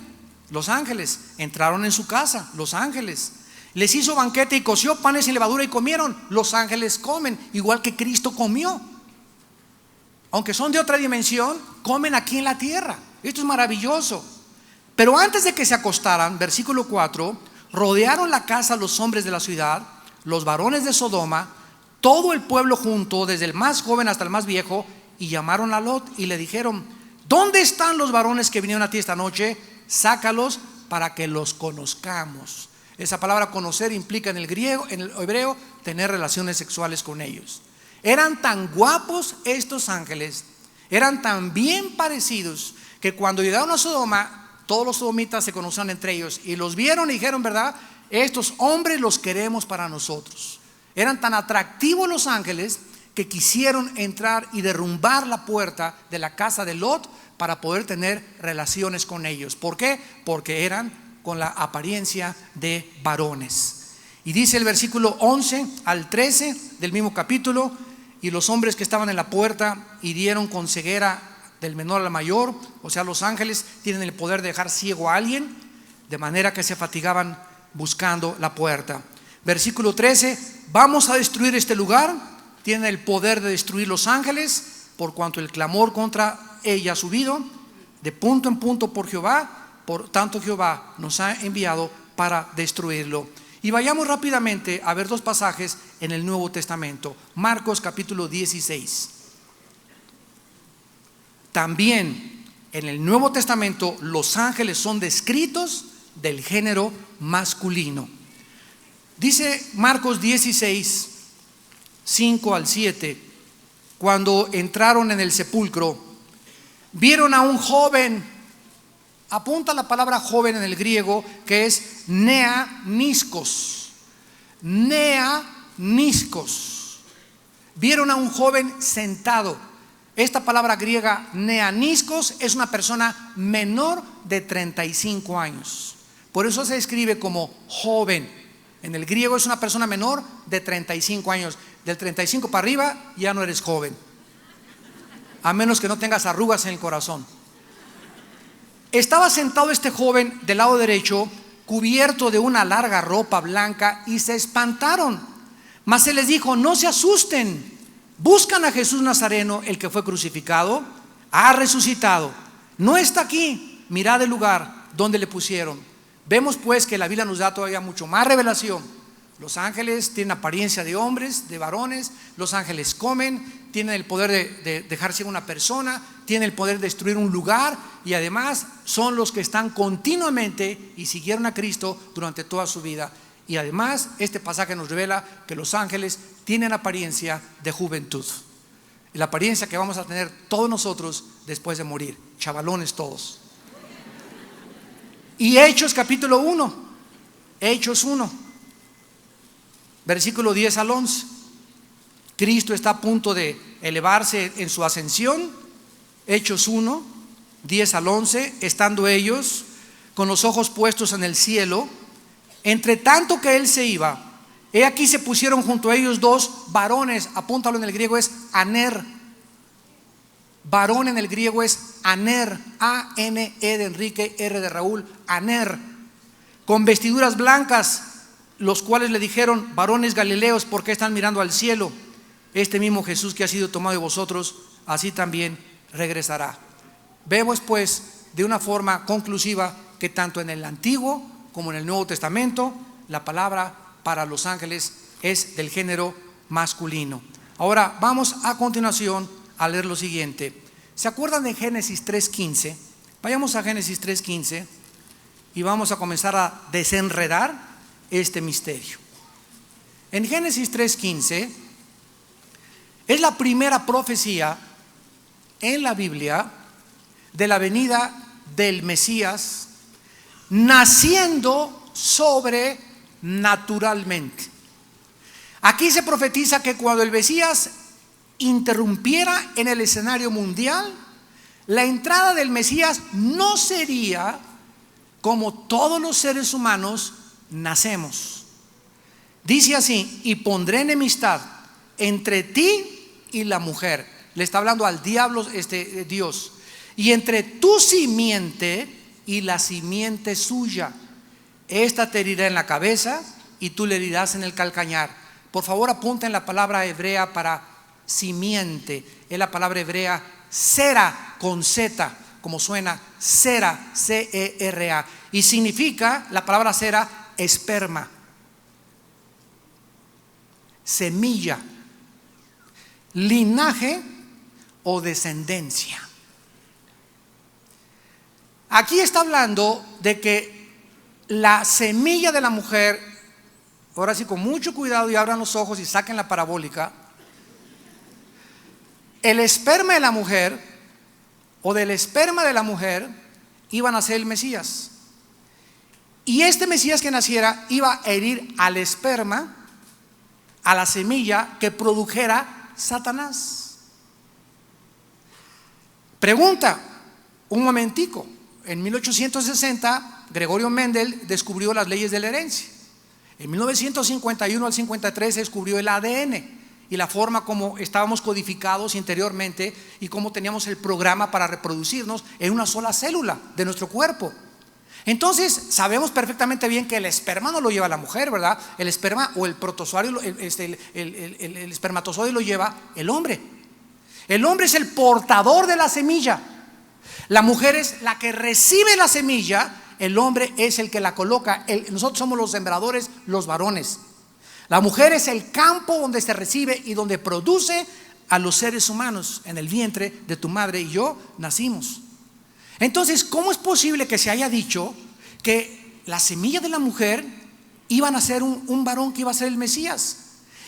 Los ángeles entraron en su casa. Los ángeles les hizo banquete y coció panes sin levadura y comieron. Los ángeles comen igual que Cristo comió. Aunque son de otra dimensión, comen aquí en la tierra. Esto es maravilloso. Pero antes de que se acostaran, versículo 4, rodearon la casa los hombres de la ciudad, los varones de Sodoma, todo el pueblo junto, desde el más joven hasta el más viejo, y llamaron a Lot y le dijeron: ¿dónde están los varones que vinieron a ti esta noche? Sácalos para que los conozcamos. Esa palabra conocer implica en el griego, en el hebreo, tener relaciones sexuales con ellos. Eran tan guapos estos ángeles, eran tan bien parecidos, que cuando llegaron a Sodoma, todos los sodomitas se conocían entre ellos y los vieron y dijeron: ¿verdad? Estos hombres los queremos para nosotros. Eran tan atractivos los ángeles que quisieron entrar y derrumbar la puerta de la casa de Lot para poder tener relaciones con ellos. ¿Por qué? Porque eran con la apariencia de varones. Y dice el versículo 11 al 13 del mismo capítulo: y los hombres que estaban en la puerta hirieron con ceguera del menor al mayor. O sea, los ángeles tienen el poder de dejar ciego a alguien, de manera que se fatigaban buscando la puerta. Versículo 13: vamos a destruir este lugar. Tienen el poder de destruir los ángeles, por cuanto el clamor contra ella ha subido de punto en punto por Jehová. Por tanto Jehová nos ha enviado para destruirlo. Y vayamos rápidamente a ver 2 pasajes en el Nuevo Testamento. Marcos capítulo 16. También en el Nuevo Testamento los ángeles son descritos del género masculino. Dice Marcos 16, 5 al 7: cuando entraron en el sepulcro, vieron a un joven. Apunta la palabra joven en el griego, que es neaniskos. Neaniskos. Vieron a un joven sentado. Esta palabra griega neaniskos es una persona menor de 35 años. Por eso se escribe como joven. En el griego es una persona menor de 35 años. Del 35 para arriba ya no eres joven, a menos que no tengas arrugas en el corazón. Estaba sentado este joven del lado derecho, cubierto de una larga ropa blanca, y se espantaron. Mas se les dijo: no se asusten, buscan a Jesús Nazareno, el que fue crucificado. Ha resucitado, no está aquí, mirad el lugar donde le pusieron. Vemos pues que la Biblia nos da todavía mucho más revelación. Los ángeles tienen apariencia de hombres, de varones. Los ángeles comen, tienen el poder de dejar ciega a una persona, tienen el poder de destruir un lugar, y además son los que están continuamente y siguieron a Cristo durante toda su vida. Y además este pasaje nos revela que los ángeles tienen apariencia de juventud, la apariencia que vamos a tener todos nosotros después de morir, chavalones todos. Y Hechos capítulo 1, Hechos 1, versículo 10 al 11. Cristo está a punto de elevarse en su ascensión. Hechos 1, 10 al 11. Estando ellos con los ojos puestos en el cielo, entre tanto que él se iba, he aquí se pusieron junto a ellos dos varones. Apúntalo, en el griego es aner. Varón en el griego es aner, A-N-E de Enrique, R de Raúl, aner, con vestiduras blancas, los cuales le dijeron: varones galileos, ¿por qué están mirando al cielo? Este mismo Jesús que ha sido tomado de vosotros, así también regresará. Vemos pues de una forma conclusiva que tanto en el Antiguo como en el Nuevo Testamento la palabra para los ángeles es del género masculino. Ahora vamos a continuación a leer lo siguiente. ¿Se acuerdan de Génesis 3:15? Vayamos a Génesis 3:15 y vamos a comenzar a desenredar este misterio. En Génesis 3:15 es la primera profecía en la Biblia de la venida del Mesías, naciendo sobrenaturalmente. Aquí se profetiza que cuando el Mesías interrumpiera en el escenario mundial, la entrada del Mesías no sería como todos los seres humanos nacemos. Dice así: y pondré enemistad entre ti y la mujer. Le está hablando al diablo Dios. Y entre tu simiente y la simiente suya. Esta te herirá en la cabeza y tú le herirás en el calcañar. Por favor, apunten la palabra hebrea para simiente. Es la palabra hebrea sera, con Z, como suena, sera, C-E-R-A. Y significa la palabra sera esperma, semilla, linaje o descendencia. Aquí está hablando de que la semilla de la mujer, ahora sí con mucho cuidado y abran los ojos y saquen la parabólica, el esperma de la mujer o del esperma de la mujer iban a ser el Mesías. Y este Mesías que naciera iba a herir al esperma, a la semilla que produjera Satanás. Pregunta, un momentico. En 1860 Gregorio Mendel descubrió las leyes de la herencia. En 1951 al 53 se descubrió el ADN y la forma como estábamos codificados interiormente y cómo teníamos el programa para reproducirnos en una sola célula de nuestro cuerpo. Entonces sabemos perfectamente bien que el esperma no lo lleva la mujer, ¿verdad? El esperma o el protozoario, el espermatozoide lo lleva el hombre. El hombre es el portador de la semilla. La mujer es la que recibe la semilla, el hombre es el que la coloca. Nosotros somos los sembradores, los varones. La mujer es el campo donde se recibe y donde produce a los seres humanos. En el vientre de tu madre y yo nacimos. Entonces, ¿cómo es posible que se haya dicho que la semilla de la mujer iban a ser un varón que iba a ser el Mesías?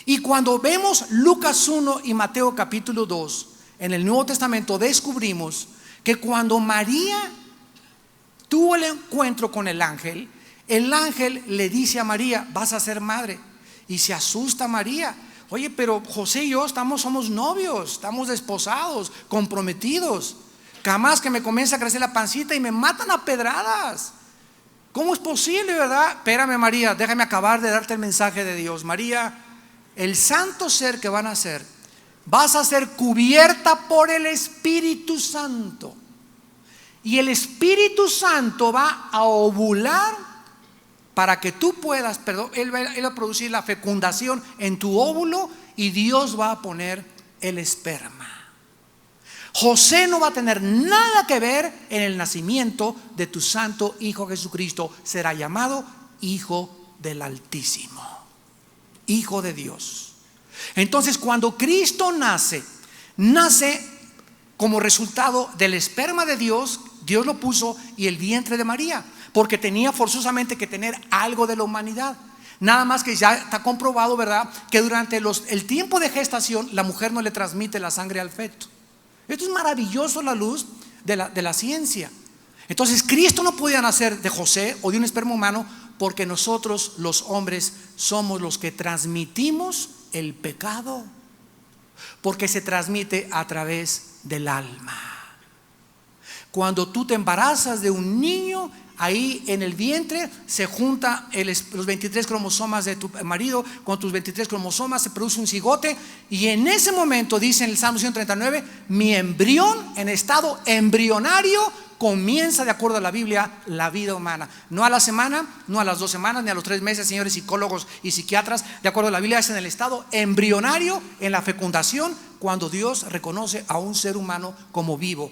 Y cuando vemos Lucas 1 y Mateo capítulo 2 en el Nuevo Testamento, descubrimos que cuando María tuvo el encuentro con el ángel le dice a María: vas a ser madre. Y se asusta María, Oye, pero José y yo somos novios, estamos desposados, comprometidos. Jamás que me comienza a crecer la pancita y me matan a pedradas. ¿Cómo es posible, verdad? Espérame, María, déjame acabar de darte el mensaje de Dios. María, el santo ser que van a ser, vas a ser cubierta por el Espíritu Santo. Y el Espíritu Santo va a ovular para que tú puedas, Él va a producir la fecundación en tu óvulo y Dios va a poner el esperma. José no va a tener nada que ver en el nacimiento de tu santo Hijo Jesucristo. Será llamado Hijo del Altísimo, Hijo de Dios. Entonces, cuando Cristo nace como resultado del esperma de Dios. Dios lo puso y el vientre de María, porque tenía forzosamente que tener algo de la humanidad. Nada más que ya está comprobado, ¿verdad?, que durante el tiempo de gestación la mujer no le transmite la sangre al feto. Esto es maravilloso, la luz de la ciencia. Entonces Cristo no podía nacer de José o de un esperma humano, porque nosotros los hombres somos los que transmitimos el pecado, porque se transmite a través del alma. Cuando tú te embarazas de un niño, ahí en el vientre se juntan los 23 cromosomas de tu marido con tus 23 cromosomas, se produce un cigote, y en ese momento, dice en el Salmo 139, mi embrión en estado embrionario comienza, de acuerdo a la Biblia, la vida humana. No a la semana, no a las 2 semanas, ni a los 3 meses, señores psicólogos y psiquiatras. De acuerdo a la Biblia, es en el estado embrionario, en la fecundación, cuando Dios reconoce a un ser humano como vivo.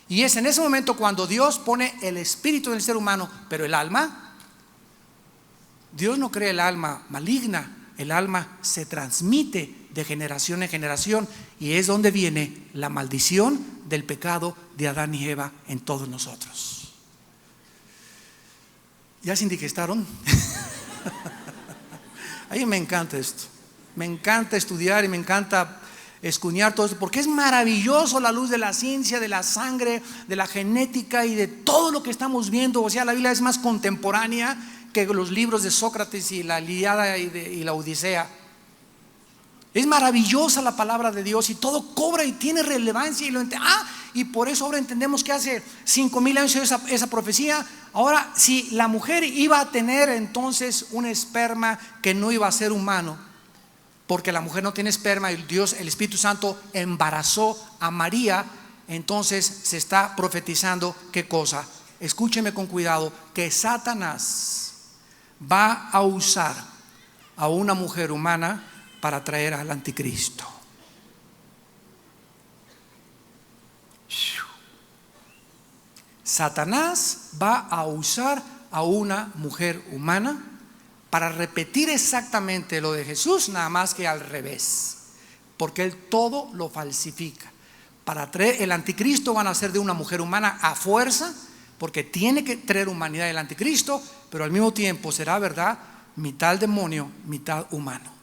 Y es en ese momento cuando Dios pone el espíritu del ser humano. Pero el alma, Dios no crea el alma maligna. El alma se transmite de generación en generación, y es donde viene la maldición del pecado de Adán y Eva en todos nosotros. ¿Ya se indigestaron? A mí me encanta esto. Me encanta estudiar y me encanta escudriñar todo esto, porque es maravilloso la luz de la ciencia, de la sangre, de la genética y de todo lo que estamos viendo. O sea, la Biblia es más contemporánea que los libros de Sócrates y la Ilíada y la Odisea. Es maravillosa la palabra de Dios, y todo cobra y tiene relevancia, y por eso ahora entendemos que hace 5,000 años esa profecía. Ahora, si la mujer iba a tener entonces un esperma que no iba a ser humano, porque la mujer no tiene esperma, y Dios, el Espíritu Santo, embarazó a María, entonces se está profetizando ¿qué cosa? Escúcheme con cuidado, que Satanás va a usar a una mujer humana para traer al anticristo. Satanás va a usar a una mujer humana para repetir exactamente lo de Jesús, nada más que al revés, porque él todo lo falsifica. Para traer el anticristo van a ser de una mujer humana a fuerza, porque tiene que traer humanidad el anticristo, pero al mismo tiempo será, verdad, mitad demonio, mitad humano.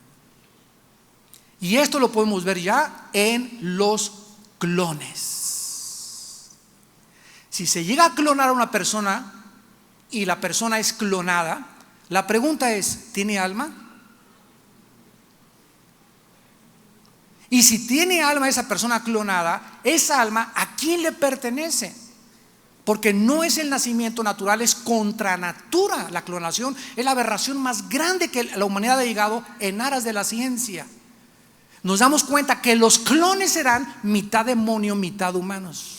Y esto lo podemos ver ya en los clones. Si se llega a clonar a una persona y la persona es clonada, la pregunta es, ¿tiene alma? Y si tiene alma esa persona clonada, esa alma, ¿a quién le pertenece? Porque no es el nacimiento natural, es contra natura. La clonación es la aberración más grande que la humanidad ha llegado en aras de la ciencia. Nos damos cuenta que los clones serán mitad demonio, mitad humanos.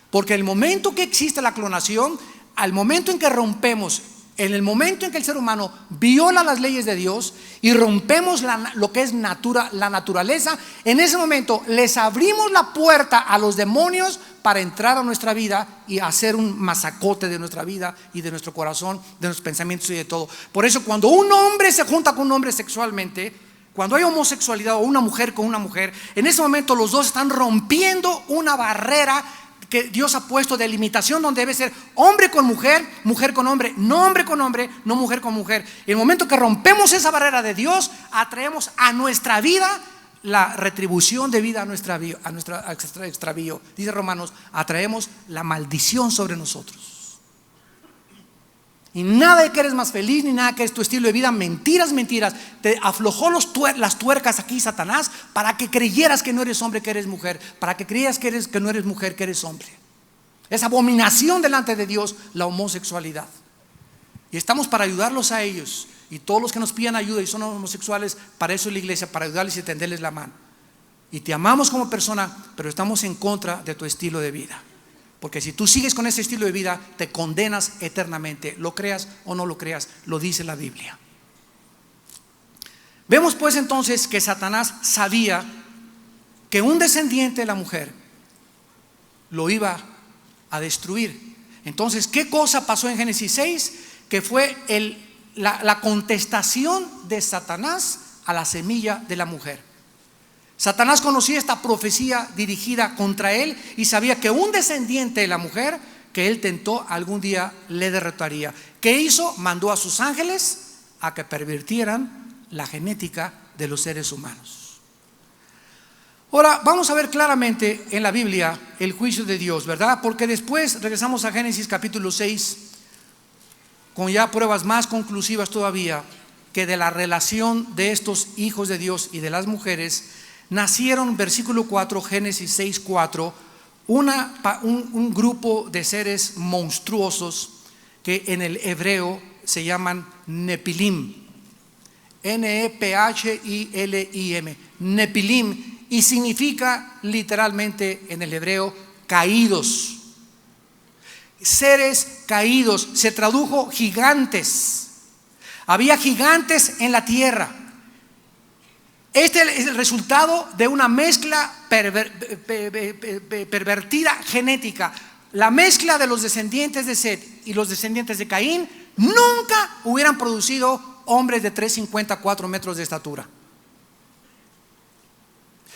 Porque el momento que existe la clonación, al momento en que rompemos, en el momento en que el ser humano viola las leyes de Dios y rompemos lo que es la naturaleza, en ese momento les abrimos la puerta a los demonios para entrar a nuestra vida y hacer un masacote de nuestra vida y de nuestro corazón, de nuestros pensamientos y de todo. Por eso, cuando un hombre se junta con un hombre sexualmente, cuando hay homosexualidad, o una mujer con una mujer, en ese momento los dos están rompiendo una barrera que Dios ha puesto de limitación, donde debe ser hombre con mujer, mujer con hombre, no hombre con hombre, no mujer con mujer. En el momento que rompemos esa barrera de Dios, atraemos a nuestra vida la retribución de vida a nuestro extravío. Dice Romanos, atraemos la maldición sobre nosotros. Y nada de que eres más feliz, ni nada que es tu estilo de vida. Mentiras, mentiras. Te aflojó las tuercas aquí Satanás para que creyeras que no eres hombre, que eres mujer. Para que creyeras que no eres mujer, que eres hombre. Es abominación delante de Dios la homosexualidad. Y estamos para ayudarlos a ellos. Y todos los que nos pidan ayuda y son homosexuales, para eso es la iglesia, para ayudarles y tenderles la mano. Y te amamos como persona, pero estamos en contra de tu estilo de vida. Porque si tú sigues con ese estilo de vida, te condenas eternamente. Lo creas o no lo creas, lo dice la Biblia. Vemos pues entonces que Satanás sabía que un descendiente de la mujer lo iba a destruir. Entonces, ¿qué cosa pasó en Génesis 6? Que fue la contestación de Satanás a la semilla de la mujer. Satanás conocía esta profecía dirigida contra él y sabía que un descendiente de la mujer que él tentó algún día le derrotaría. ¿Qué hizo? Mandó a sus ángeles a que pervirtieran la genética de los seres humanos. Ahora vamos a ver claramente en la Biblia el juicio de Dios, ¿verdad? Porque después regresamos a Génesis capítulo 6 con ya pruebas más conclusivas todavía, que de la relación de estos hijos de Dios y de las mujeres nacieron, versículo 4, Génesis 6, 4, un grupo de seres monstruosos que en el hebreo se llaman Nepilim. N-E-P-H-I-L-I-M, Nepilim, y significa literalmente en el hebreo caídos. Seres caídos, se tradujo gigantes. Había gigantes en la tierra. Este es el resultado de una mezcla pervertida genética. La mezcla de los descendientes de Set y los descendientes de Caín nunca hubieran producido hombres de 3,50, 4 metros de estatura.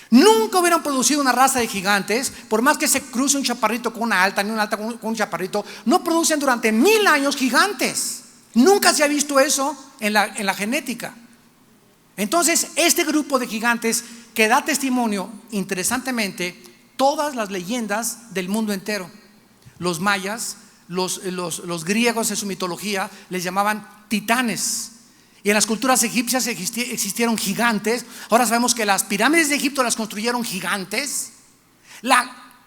Nunca hubieran producido una raza de gigantes. Por más que se cruce un chaparrito con una alta, ni una alta con un chaparrito, no producen durante 1000 años gigantes. Nunca se ha visto eso en la genética. Entonces este grupo de gigantes que da testimonio, interesantemente, todas las leyendas del mundo entero. Los mayas, los griegos en su mitología les llamaban titanes. Y en las culturas egipcias existieron gigantes. Ahora sabemos que las pirámides de Egipto las construyeron gigantes.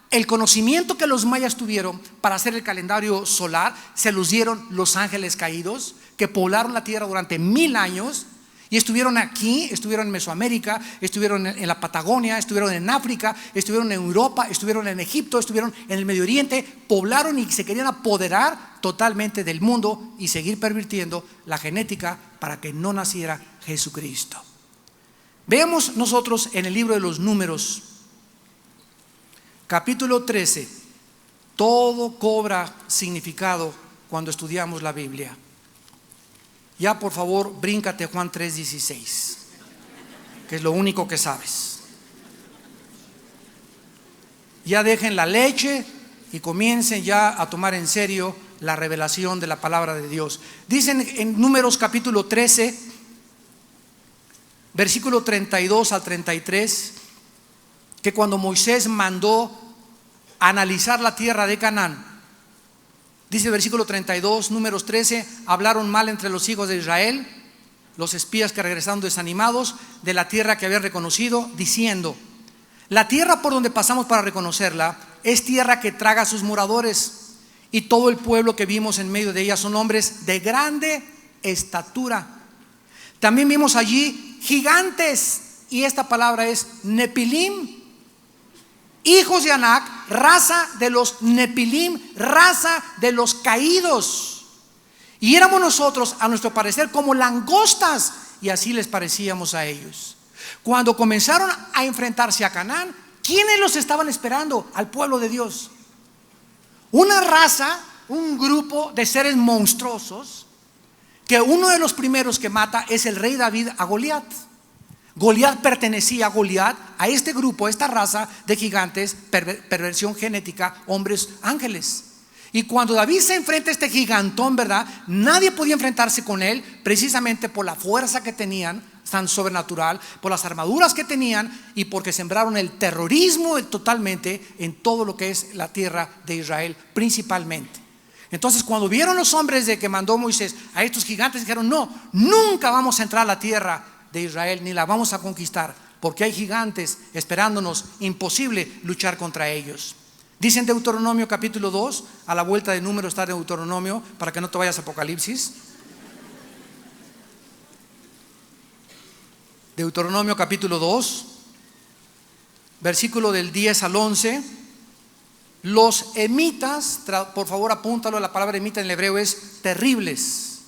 El conocimiento que los mayas tuvieron para hacer el calendario solar se los dieron los ángeles caídos, que poblaron la tierra durante 1000 años. Y estuvieron aquí, estuvieron en Mesoamérica, estuvieron en la Patagonia, estuvieron en África, estuvieron en Europa, estuvieron en Egipto, estuvieron en el Medio Oriente. Poblaron y se querían apoderar totalmente del mundo y seguir pervirtiendo la genética para que no naciera Jesucristo. Veamos nosotros en el libro de los Números, capítulo 13. Todo cobra significado cuando estudiamos la Biblia. Ya por favor, bríncate Juan 3:16, que es lo único que sabes. Ya dejen la leche y comiencen ya a tomar en serio la revelación de la palabra de Dios. Dicen en Números capítulo 13, versículo 32 al 33, que cuando Moisés mandó analizar la tierra de Canaán, dice el versículo 32, Números 13, hablaron mal entre los hijos de Israel, los espías que regresaron desanimados de la tierra que habían reconocido, diciendo: la tierra por donde pasamos para reconocerla es tierra que traga a sus moradores, y todo el pueblo que vimos en medio de ella son hombres de grande estatura. También vimos allí gigantes, y esta palabra es Nepilim, hijos de Anac, raza de los Nepilim, raza de los caídos. Y éramos nosotros, a nuestro parecer, como langostas, y así les parecíamos a ellos. Cuando comenzaron a enfrentarse a Canaán, ¿quiénes los estaban esperando? Al pueblo de Dios. Una raza, un grupo de seres monstruosos, que uno de los primeros que mata es el rey David a Goliat. Goliat pertenecía a este grupo, a esta raza de gigantes, perversión genética, hombres ángeles. Y cuando David se enfrenta a este gigantón, ¿verdad? Nadie podía enfrentarse con él, precisamente por la fuerza que tenían, tan sobrenatural, por las armaduras que tenían y porque sembraron el terrorismo totalmente en todo lo que es la tierra de Israel, principalmente. Entonces cuando vieron los hombres de que mandó Moisés a estos gigantes, dijeron: no, nunca vamos a entrar a la tierra de Israel, ni la vamos a conquistar, porque hay gigantes esperándonos, imposible luchar contra ellos. Dice en Deuteronomio capítulo 2, a la vuelta de Número está Deuteronomio, para que no te vayas a Apocalipsis. Deuteronomio capítulo 2, versículo del 10 al 11. Los emitas, por favor apúntalo, la palabra emita en el hebreo es terribles.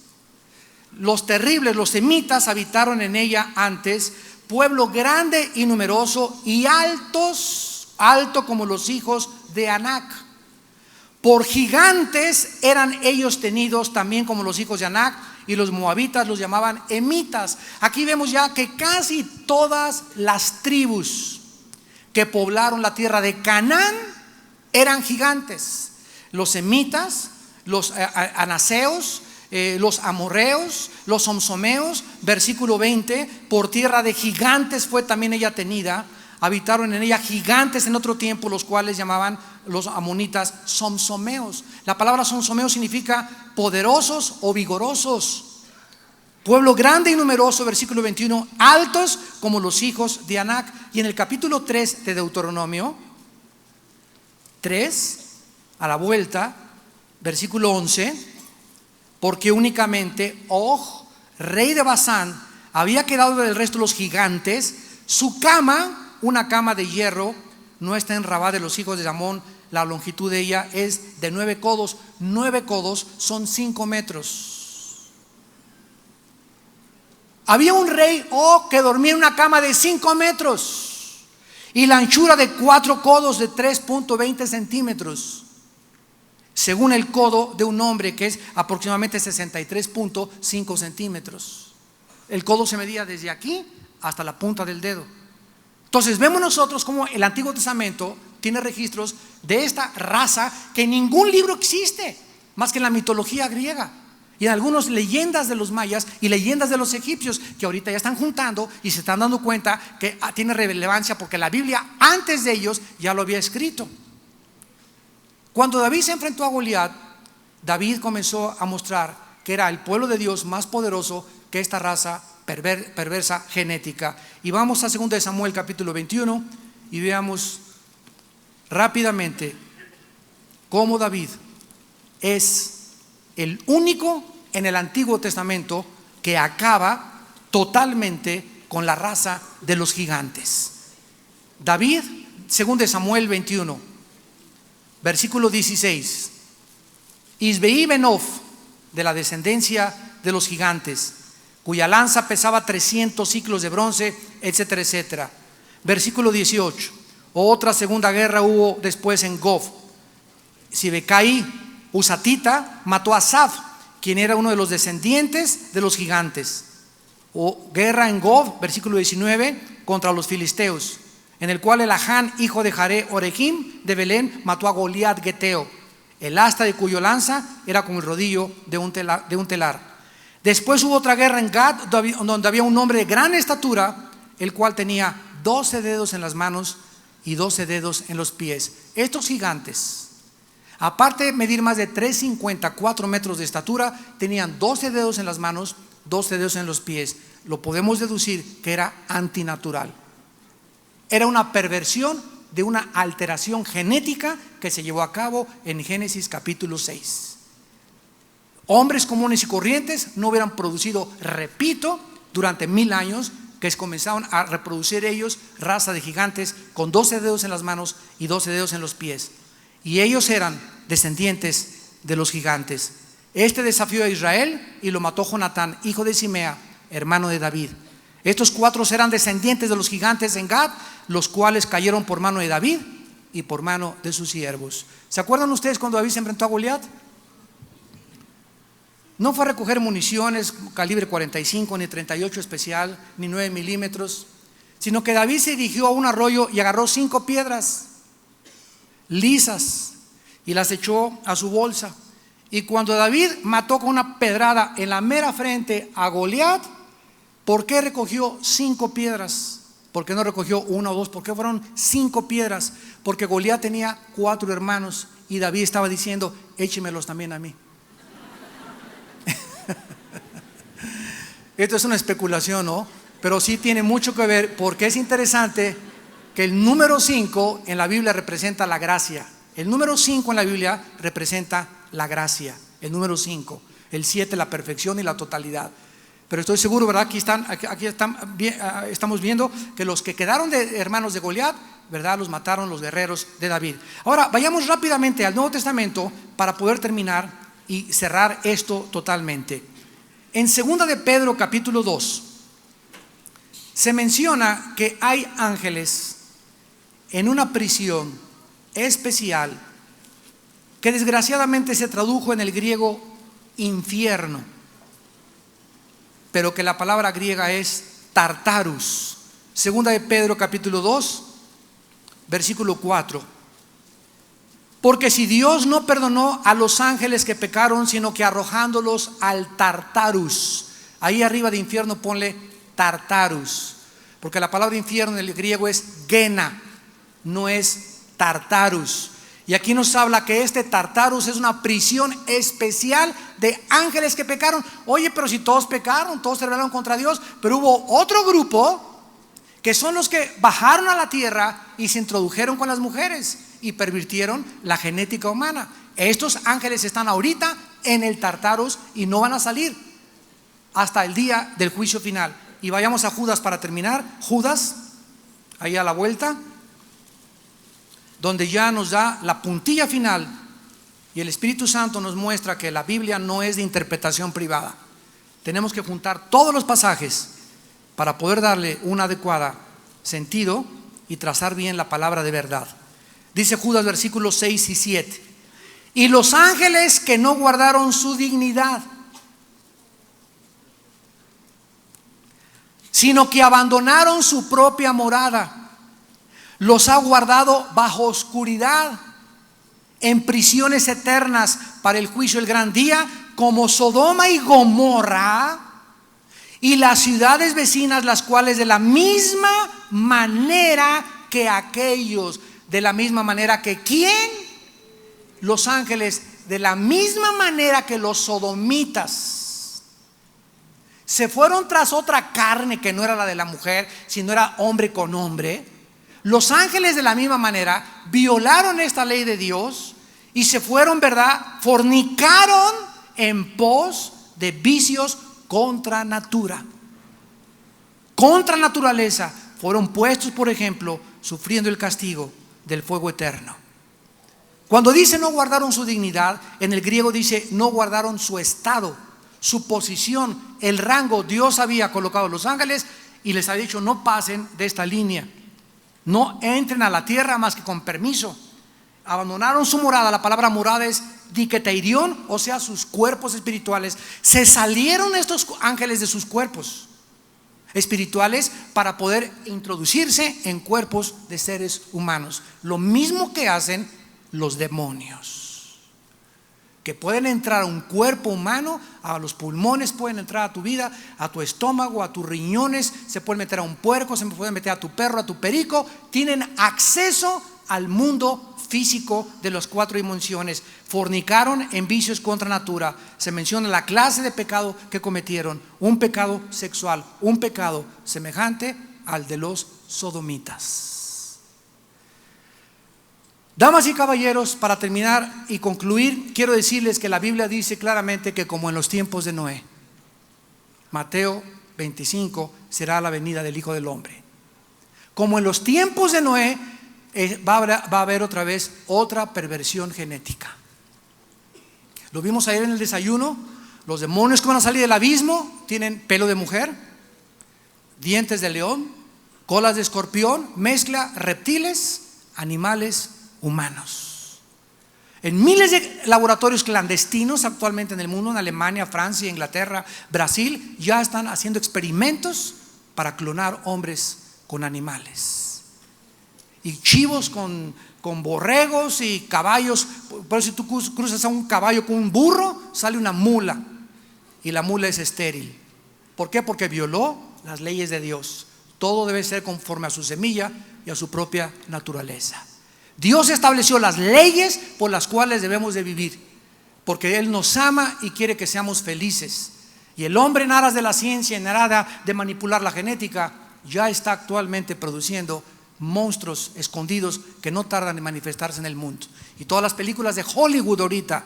Los terribles, los emitas habitaron en ella antes, pueblo grande y numeroso y alto como los hijos de Anac. Por gigantes eran ellos tenidos también como los hijos de Anac, y los moabitas los llamaban emitas. Aquí vemos ya que casi todas las tribus que poblaron la tierra de Canaán eran gigantes. Los emitas, los anaseos, los amorreos, los somsomeos. Versículo 20: por tierra de gigantes fue también ella tenida. Habitaron en ella gigantes en otro tiempo, los cuales llamaban los amonitas somsomeos. La palabra somsomeo significa poderosos o vigorosos. Pueblo grande y numeroso, versículo 21, altos como los hijos de Anac. Y en el capítulo 3 de Deuteronomio 3, a la vuelta, versículo 11: porque únicamente Og, rey de Basán, había quedado del resto de los gigantes. Su cama, una cama de hierro, no está en Rabá de los hijos de Amón. La longitud de ella es de 9 codos. 9 codos son 5 metros. Había un rey que dormía en una cama de 5 metros y la anchura de 4 codos de 3.20 centímetros, según el codo de un hombre, que es aproximadamente 63.5 centímetros. El codo se medía desde aquí hasta la punta del dedo. Entonces vemos nosotros como el Antiguo Testamento tiene registros de esta raza que en ningún libro existe, más que en la mitología griega y en algunas leyendas de los mayas y leyendas de los egipcios, que ahorita ya están juntando y se están dando cuenta que tiene relevancia, porque la Biblia antes de ellos ya lo había escrito. Cuando David se enfrentó a Goliat, David comenzó a mostrar que era el pueblo de Dios más poderoso que esta raza perversa genética. Y vamos a 2 de Samuel capítulo 21 y veamos rápidamente cómo David es el único en el Antiguo Testamento que acaba totalmente con la raza de los gigantes. David, 2 de Samuel 21, versículo 16: Isbeí Benof, de la descendencia de los gigantes, cuya lanza pesaba 300 ciclos de bronce, etcétera, etcétera. Versículo 18: otra segunda guerra hubo después en Gob. Sibecaí Usatita mató a Saf, quien era uno de los descendientes de los gigantes. Guerra en Gob, versículo 19, contra los filisteos, en el cual Elahán, hijo de Jaré Orejim de Belén, mató a Goliat Geteo, el asta de cuyo lanza era como el rodillo de un telar. Después hubo otra guerra en Gad, donde había un hombre de gran estatura, el cual tenía 12 dedos en las manos y 12 dedos en los pies. Estos gigantes, aparte de medir más de 3,50, 4 metros de estatura, tenían 12 dedos en las manos, 12 dedos en los pies. Lo podemos deducir que era antinatural. Era una perversión de una alteración genética que se llevó a cabo en Génesis capítulo 6. Hombres comunes y corrientes no hubieran producido, repito, durante 1000 años, que comenzaron a reproducir ellos raza de gigantes con 12 dedos en las manos y 12 dedos en los pies. Y ellos eran descendientes de los gigantes. Este desafió a Israel y lo mató Jonatán, hijo de Simea, hermano de David. Estos 4 eran descendientes de los gigantes en Gad, los cuales cayeron por mano de David y por mano de sus siervos. ¿Se acuerdan ustedes cuando David se enfrentó a Goliat? No fue a recoger municiones calibre 45, ni 38 especial, ni 9 milímetros, sino que David se dirigió a un arroyo y agarró 5 piedras lisas y las echó a su bolsa. Y cuando David mató con una pedrada en la mera frente a Goliat, ¿por qué recogió 5 piedras? ¿Por qué no recogió una o dos? ¿Por qué fueron 5 piedras? Porque Goliat tenía 4 hermanos y David estaba diciendo: échemelos también a mí. Esto es una especulación, ¿no? Pero sí tiene mucho que ver, porque es interesante que el número 5 en la Biblia representa la gracia. El número 5 en la Biblia representa la gracia. El número 5. El 7, la perfección y la totalidad. Pero estoy seguro, ¿verdad? Aquí estamos viendo que los que quedaron de hermanos de Goliat, ¿verdad?, los mataron los guerreros de David. Ahora vayamos rápidamente al Nuevo Testamento para poder terminar y cerrar esto totalmente. En 2 de Pedro capítulo 2 se menciona que hay ángeles en una prisión especial que desgraciadamente se tradujo en el griego infierno, pero que la palabra griega es Tartarus. 2 de Pedro capítulo 2 versículo 4. Porque si Dios no perdonó a los ángeles que pecaron, sino que arrojándolos al Tartarus, ahí arriba de infierno ponle Tartarus, porque la palabra infierno en el griego es Gena, no es Tartarus. Y aquí nos habla que este Tartarus es una prisión especial de ángeles que pecaron. Oye, pero si todos pecaron, todos se rebelaron contra Dios, pero hubo otro grupo que son los que bajaron a la tierra y se introdujeron con las mujeres y pervirtieron la genética humana. Estos ángeles están ahorita en el Tartarus y no van a salir hasta el día del juicio final. Y vayamos a Judas para terminar. Judas, ahí a la vuelta, donde ya nos da la puntilla final, y el Espíritu Santo nos muestra que la Biblia no es de interpretación privada. Tenemos que juntar todos los pasajes para poder darle un adecuado sentido y trazar bien la palabra de verdad. Dice Judas versículos 6 y 7: y los ángeles que no guardaron su dignidad, sino que abandonaron su propia morada, los ha guardado bajo oscuridad, en prisiones eternas para el juicio del gran día, como Sodoma y Gomorra y las ciudades vecinas, las cuales de la misma manera que aquellos, de la misma manera que ¿quién? Los ángeles, de la misma manera que los sodomitas se fueron tras otra carne que no era la de la mujer, sino era hombre con hombre. Los ángeles de la misma manera violaron esta ley de Dios y se fueron, ¿verdad?, fornicaron en pos de vicios contra natura, contra naturaleza. Fueron puestos, por ejemplo, sufriendo el castigo del fuego eterno. Cuando dice no guardaron su dignidad, en el griego dice no guardaron su estado, su posición, el rango. Dios había colocado a los ángeles y les había dicho: no pasen de esta línea, no entren a la tierra más que con permiso. Abandonaron su morada. La palabra morada es diketeirion, o sea, sus cuerpos espirituales. Se salieron estos ángeles de sus cuerpos espirituales para poder introducirse en cuerpos de seres humanos. Lo mismo que hacen los demonios, que pueden entrar a un cuerpo humano, a los pulmones, pueden entrar a tu vida, a tu estómago, a tus riñones, se pueden meter a un puerco, se pueden meter a tu perro, a tu perico. Tienen acceso al mundo físico de las 4 dimensiones. Fornicaron en vicios contra natura. Se menciona la clase de pecado que cometieron: un pecado sexual, un pecado semejante al de los sodomitas. Damas y caballeros, para terminar y concluir, quiero decirles que la Biblia dice claramente que como en los tiempos de Noé, Mateo 25, será la venida del Hijo del Hombre. Como en los tiempos de Noé, va a haber otra vez otra perversión genética. Lo vimos ayer en el desayuno. Los demonios que van a salir del abismo tienen pelo de mujer, dientes de león, colas de escorpión, mezcla reptiles, animales, humanos. En miles de laboratorios clandestinos actualmente en el mundo, en Alemania, Francia, Inglaterra, Brasil, ya están haciendo experimentos para clonar hombres con animales, y chivos con borregos y caballos. Por eso si tú cruzas a un caballo con un burro, sale una mula, y la mula es estéril. ¿Por qué? Porque violó las leyes de Dios. Todo debe ser conforme a su semilla y a su propia naturaleza. Dios estableció las leyes por las cuales debemos de vivir, porque Él nos ama y quiere que seamos felices. Y el hombre, en aras de la ciencia, en aras de manipular la genética, ya está actualmente produciendo monstruos escondidos que no tardan en manifestarse en el mundo. Y todas las películas de Hollywood ahorita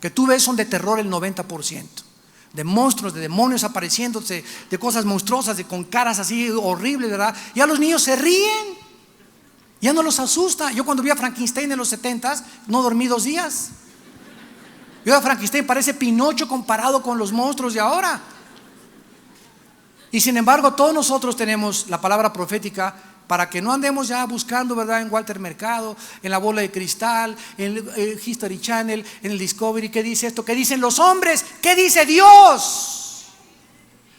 que tú ves son de terror el 90%. De monstruos, de demonios apareciéndose, de cosas monstruosas, con caras así horribles, ¿verdad? Ya los niños se ríen, ya no los asusta. Yo cuando vi a Frankenstein en los 70s, no dormí 2 días. Yo a Frankenstein parece Pinocho comparado con los monstruos de ahora. Y sin embargo, todos nosotros tenemos la palabra profética para que no andemos ya buscando, ¿verdad?, en Walter Mercado, en la bola de cristal, en el History Channel, en el Discovery. ¿Qué dice esto? ¿Qué dicen los hombres? ¿Qué dice Dios?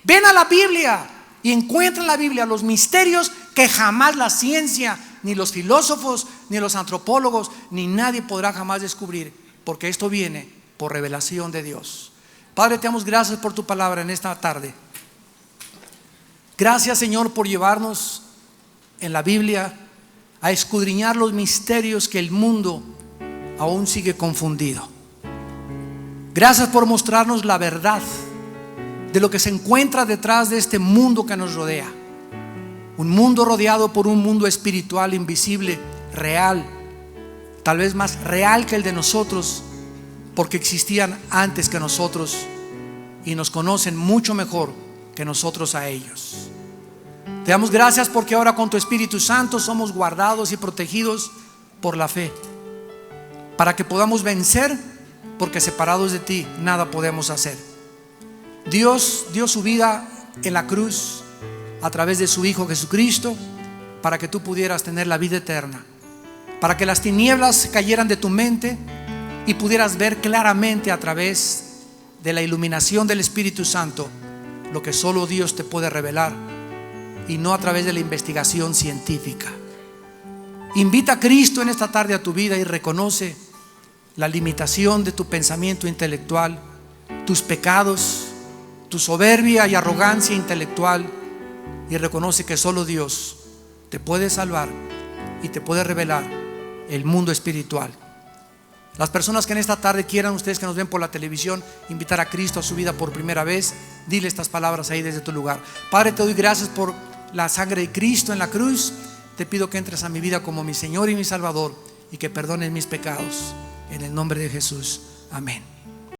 Ven a la Biblia y encuentra en la Biblia los misterios que jamás la ciencia, ni los filósofos, ni los antropólogos, ni nadie podrá jamás descubrir, porque esto viene por revelación de Dios. Padre, te damos gracias por tu palabra en esta tarde. Gracias, Señor, por llevarnos en la Biblia a escudriñar los misterios que el mundo aún sigue confundido. Gracias por mostrarnos la verdad de lo que se encuentra detrás de este mundo que nos rodea. Un mundo rodeado por un mundo espiritual invisible, real, tal vez más real que el de nosotros, porque existían antes que nosotros y nos conocen mucho mejor que nosotros a ellos. Te damos gracias porque ahora con tu Espíritu Santo somos guardados y protegidos por la fe, para que podamos vencer, porque separados de ti nada podemos hacer. Dios dio su vida en la cruz a través de su Hijo Jesucristo para que tú pudieras tener la vida eterna, para que las tinieblas cayeran de tu mente y pudieras ver claramente a través de la iluminación del Espíritu Santo lo que solo Dios te puede revelar, y no a través de la investigación científica. Invita a Cristo en esta tarde a tu vida y reconoce la limitación de tu pensamiento intelectual, tus pecados, tu soberbia y arrogancia intelectual, y reconoce que solo Dios te puede salvar y te puede revelar el mundo espiritual. Las personas que en esta tarde quieran, ustedes que nos ven por la televisión, invitar a Cristo a su vida por primera vez, dile estas palabras ahí desde tu lugar. Padre, te doy gracias por la sangre de Cristo en la cruz. Te pido que entres a mi vida como mi Señor y mi Salvador y que perdones mis pecados. En el nombre de Jesús, amén.